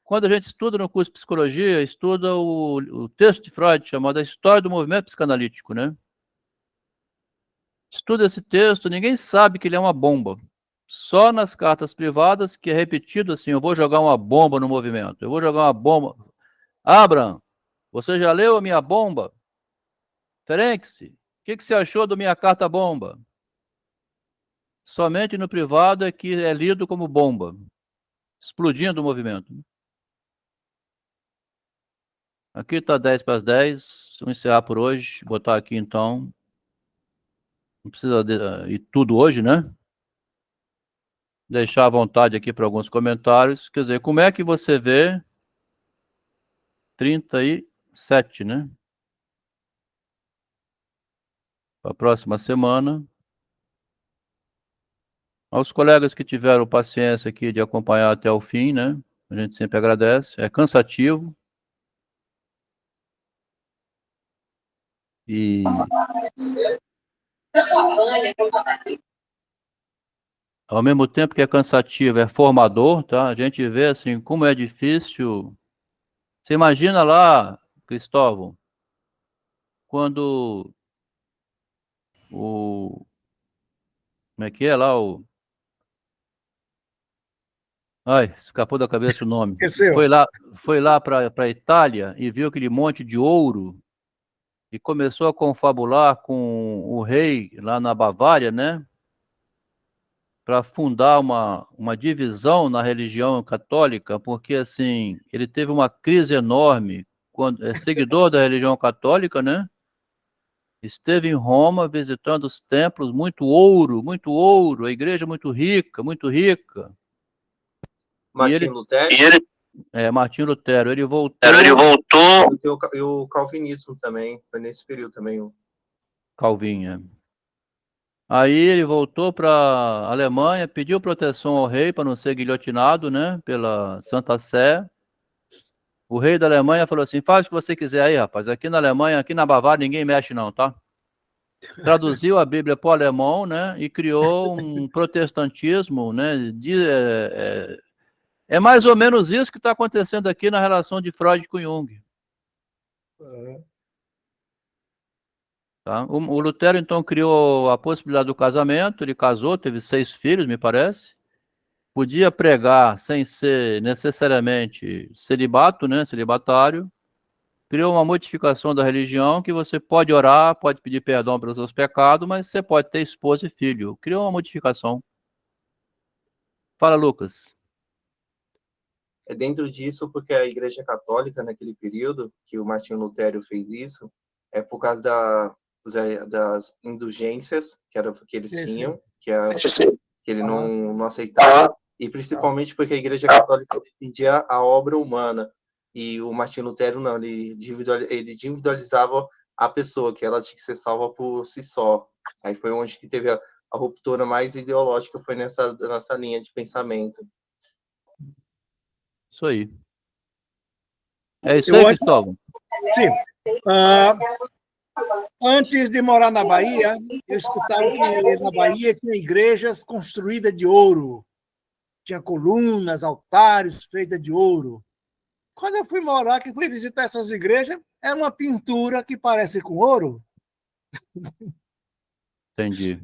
[SPEAKER 1] Quando a gente estuda no curso de psicologia, estuda o texto de Freud chamado A História do Movimento Psicanalítico, né? Estuda esse texto, ninguém sabe que ele é uma bomba. Só nas cartas privadas que é repetido assim, eu vou jogar uma bomba no movimento, eu vou jogar uma bomba. Abraham, você já leu a minha bomba? Ferenczi, que você achou da minha carta bomba? Somente no privado é que é lido como bomba, explodindo o movimento. Aqui está 10 para as 10. Vamos encerrar por hoje. Botar aqui, então. Não precisa ir tudo hoje, né? Deixar à vontade aqui para alguns comentários. Quer dizer, como é que você vê 37, né? Para a próxima semana. Aos colegas que tiveram paciência aqui de acompanhar até o fim, né? A gente sempre agradece. É cansativo. E ao mesmo tempo que é cansativo, é formador, tá? A gente vê assim como é difícil. Você imagina lá, Cristóvão, quando o como é que é lá o ai, escapou da cabeça o nome.
[SPEAKER 6] Esqueceu.
[SPEAKER 1] Foi lá para a Itália e viu aquele monte de ouro e começou a confabular com o rei lá na Bavária, né? Para fundar uma divisão na religião católica, porque assim, ele teve uma crise enorme quando é seguidor da religião católica, né? Esteve em Roma visitando os templos, muito ouro, a igreja muito rica, muito rica.
[SPEAKER 3] Martinho Lutero.
[SPEAKER 1] Martinho Lutero, ele voltou.
[SPEAKER 3] E o calvinismo também, foi nesse período também.
[SPEAKER 1] Calvinha. Aí ele voltou para a Alemanha, pediu proteção ao rei para não ser guilhotinado, né, pela Santa Sé. O rei da Alemanha falou assim: faz o que você quiser aí, rapaz. Aqui na Alemanha, aqui na Bavária, ninguém mexe não, tá? Traduziu a Bíblia para o alemão, né, e criou um protestantismo, né, é mais ou menos isso que está acontecendo aqui na relação de Freud com Jung. Tá? O Lutero, então, criou a possibilidade do casamento, ele casou, teve 6 filhos, me parece. Podia pregar sem ser necessariamente celibato, né, celibatário. Criou uma modificação da religião que você pode orar, pode pedir perdão pelos seus pecados, mas você pode ter esposa e filho. Criou uma modificação. Fala, Lucas.
[SPEAKER 3] É dentro disso, porque a Igreja Católica, naquele período que o Martinho Lutero fez isso, é por causa das indulgências que eles tinham, que ele não aceitava, e principalmente porque a Igreja Católica defendia a obra humana, e o Martinho Lutero não, ele individualizava a pessoa, que ela tinha que ser salva por si só. Aí foi onde que teve a ruptura mais ideológica, foi nessa linha de pensamento.
[SPEAKER 1] Isso aí. É isso aí, Cristóvão?
[SPEAKER 6] Sim. Antes de morar na Bahia, eu escutava que na Bahia tinha igrejas construídas de ouro. Tinha colunas, altares feitas de ouro. Quando eu fui morar, que fui visitar essas igrejas, era uma pintura que parece com ouro.
[SPEAKER 1] Entendi.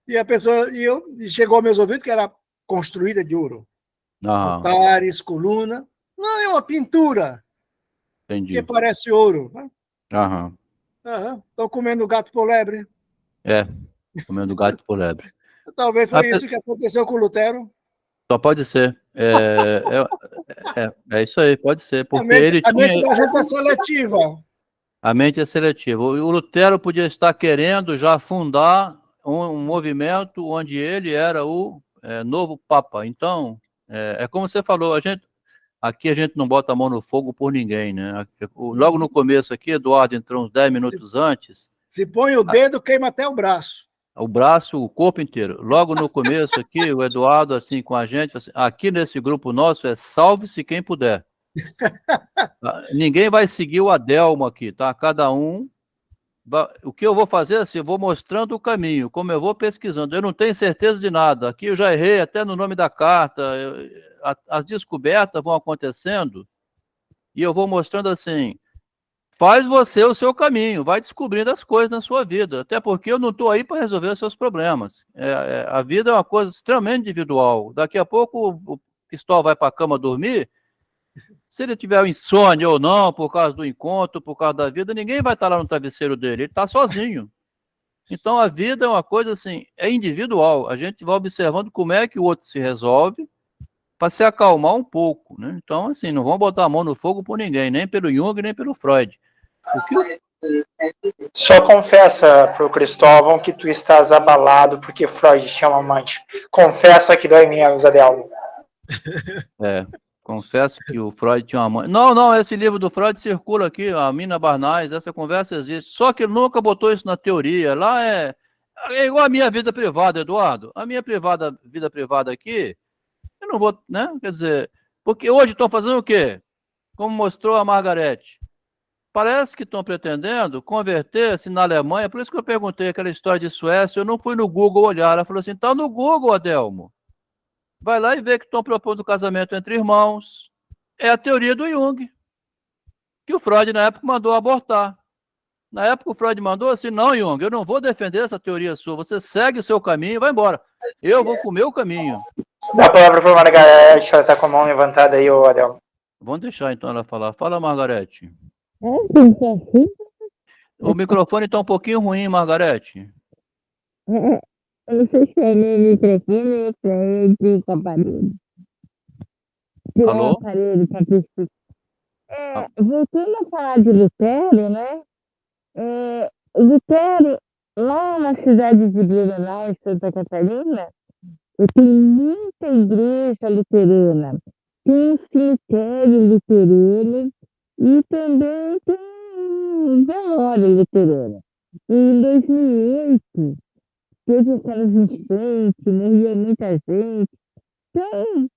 [SPEAKER 6] E chegou aos meus ouvidos que era construída de ouro. Altares, coluna. Não, é uma pintura.
[SPEAKER 1] Entendi.
[SPEAKER 6] Que parece ouro. Estão comendo gato por lebre.
[SPEAKER 1] Comendo gato por lebre.
[SPEAKER 6] Talvez foi isso que aconteceu com o Lutero.
[SPEAKER 1] Só pode ser. É isso aí, pode ser. Porque
[SPEAKER 6] a mente da gente é seletiva.
[SPEAKER 1] A mente é seletiva. O Lutero podia estar querendo já fundar um movimento onde ele era o novo Papa. Então, é como você falou, aqui a gente não bota a mão no fogo por ninguém, né? Logo no começo aqui, Eduardo entrou uns 10 minutos antes.
[SPEAKER 6] Se põe o dedo, queima até o braço.
[SPEAKER 1] O braço, o corpo inteiro. Logo no começo aqui, o Eduardo, assim, com a gente, assim, aqui nesse grupo nosso é salve-se quem puder. Ninguém vai seguir o Adelmo aqui, tá? Cada um... O que eu vou fazer assim, eu vou mostrando o caminho, como eu vou pesquisando. Eu não tenho certeza de nada. Aqui eu já errei até no nome da carta. As descobertas vão acontecendo e eu vou mostrando assim, faz você o seu caminho, vai descobrindo as coisas na sua vida. Até porque eu não estou aí para resolver os seus problemas. A vida é uma coisa extremamente individual. Daqui a pouco o Cristóvão vai para a cama dormir Se ele tiver insônia ou não, por causa do encontro, por causa da vida, ninguém vai estar lá no travesseiro dele, ele está sozinho. Então a vida é uma coisa assim, é individual. A gente vai observando como é que o outro se resolve para se acalmar um pouco, né? Então, assim, não vão botar a mão no fogo por ninguém, nem pelo Jung, nem pelo Freud.
[SPEAKER 5] Só confessa pro Cristóvão que tu estás abalado porque Freud chama amante. Confessa que dói menos, Adelmo.
[SPEAKER 1] Confesso que o Freud tinha uma mãe. Não, esse livro do Freud circula aqui, a Mina Barnaz, essa conversa existe. Só que ele nunca botou isso na teoria. Lá é igual a minha vida privada, Eduardo. A minha vida privada aqui, eu não vou, né? Quer dizer, porque hoje estão fazendo o quê? Como mostrou a Margarete. Parece que estão pretendendo converter-se na Alemanha, por isso que eu perguntei aquela história de Suécia, eu não fui no Google olhar, ela falou assim, tá no Google, Adelmo. Vai lá e vê que estão propondo casamento entre irmãos. É a teoria do Jung, que o Freud na época mandou abortar. Na época o Freud mandou assim, não, Jung, eu não vou defender essa teoria sua, você segue o seu caminho e vai embora. Eu vou com o meu caminho.
[SPEAKER 5] Dá a palavra para a Margarete, ela está com a mão levantada aí, ô Adelmo.
[SPEAKER 1] Vamos deixar então ela falar. Fala, Margarete. O microfone está um pouquinho ruim, Margarete.
[SPEAKER 8] Eu sei se ele microfone ou o aparelho.
[SPEAKER 1] Alô?
[SPEAKER 8] Aparelho para voltando a falar de Lutero, né? Lutero, lá na cidade de Blumenau, em Santa Catarina, tem muita igreja luterana. Tem um cemitério luterano e também tem um velório luterano. Em 2008, teve aquelas enchentes, morria muita gente. Então,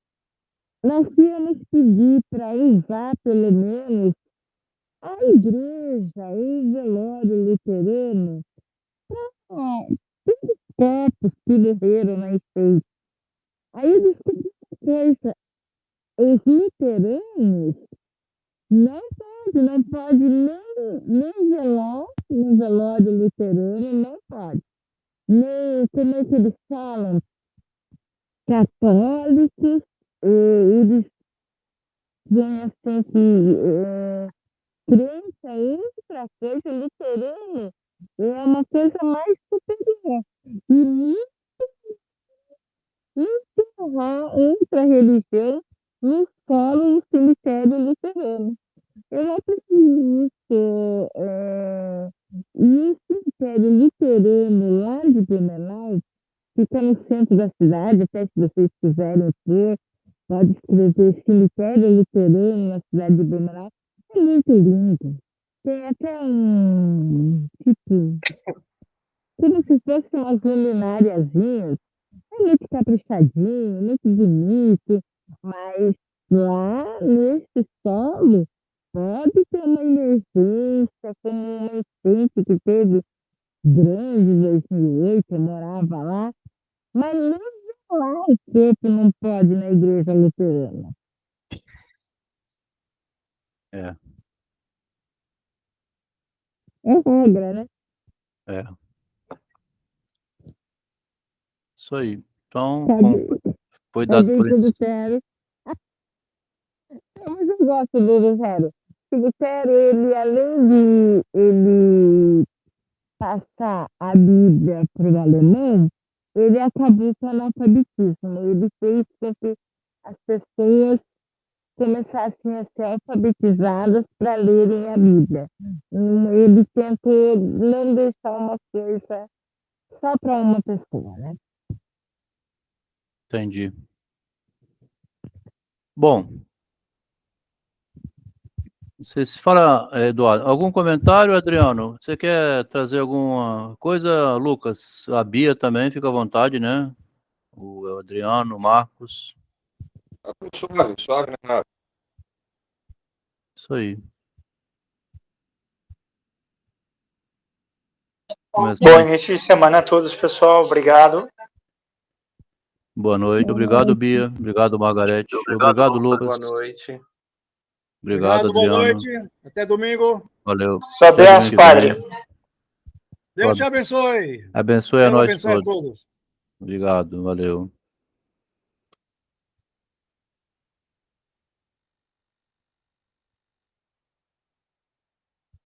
[SPEAKER 8] nós íamos pedir para usar, pelo menos, a igreja, o velório luterano, para todos os corpos que morreram na enchente. Aí eu descobri uma coisa, os luteranos não pode nem velar no velório luterano, não pode. Nem, como é que eles falam? Católicos, eles têm assim que crença entre a coisa luterana é uma coisa mais superior. E enterrar entre a religião no solo do cemitério luterano. Eu não acredito e o cemitério luterano lá de Blumenau fica no centro da cidade, até se vocês quiserem ver, pode escrever cemitério luterano na cidade de Blumenau. É muito lindo. Tem até tipo, como se fosse umas lumináriazinhas. É muito caprichadinho, muito bonito, mas lá nesse solo pode ter uma emergência, como uma enchente que teve grande em 2008, eu morava lá, mas nem lá o corpo não pode na igreja luterana.
[SPEAKER 1] É
[SPEAKER 8] regra, né?
[SPEAKER 1] Isso aí. Então, foi dado por isso.
[SPEAKER 8] Mas eu gosto do Lutero. O Lutero, ele, além de ele passar a Bíblia para o alemão, ele acabou com o analfabetismo. Ele fez com que as pessoas começassem a ser alfabetizadas para lerem a Bíblia. Ele tentou não deixar uma coisa só para uma pessoa, né?
[SPEAKER 1] Entendi. Bom, você se fala, Eduardo, algum comentário, Adriano? Você quer trazer alguma coisa, Lucas? A Bia também, fica à vontade, né? O Adriano, o Marcos.
[SPEAKER 4] Suave, né, Renato?
[SPEAKER 1] Isso aí.
[SPEAKER 5] Bom início de semana a todos, pessoal. Obrigado.
[SPEAKER 1] Boa noite. Obrigado, Bia. Obrigado, Margarete. Obrigado, Lucas.
[SPEAKER 3] Boa noite.
[SPEAKER 1] Obrigado, Adriano.
[SPEAKER 6] Boa noite. Até domingo.
[SPEAKER 1] Valeu.
[SPEAKER 5] Só benção, Padre.
[SPEAKER 6] Deus te abençoe.
[SPEAKER 1] Abençoe a nós
[SPEAKER 6] abençoe a todos.
[SPEAKER 1] Obrigado, valeu.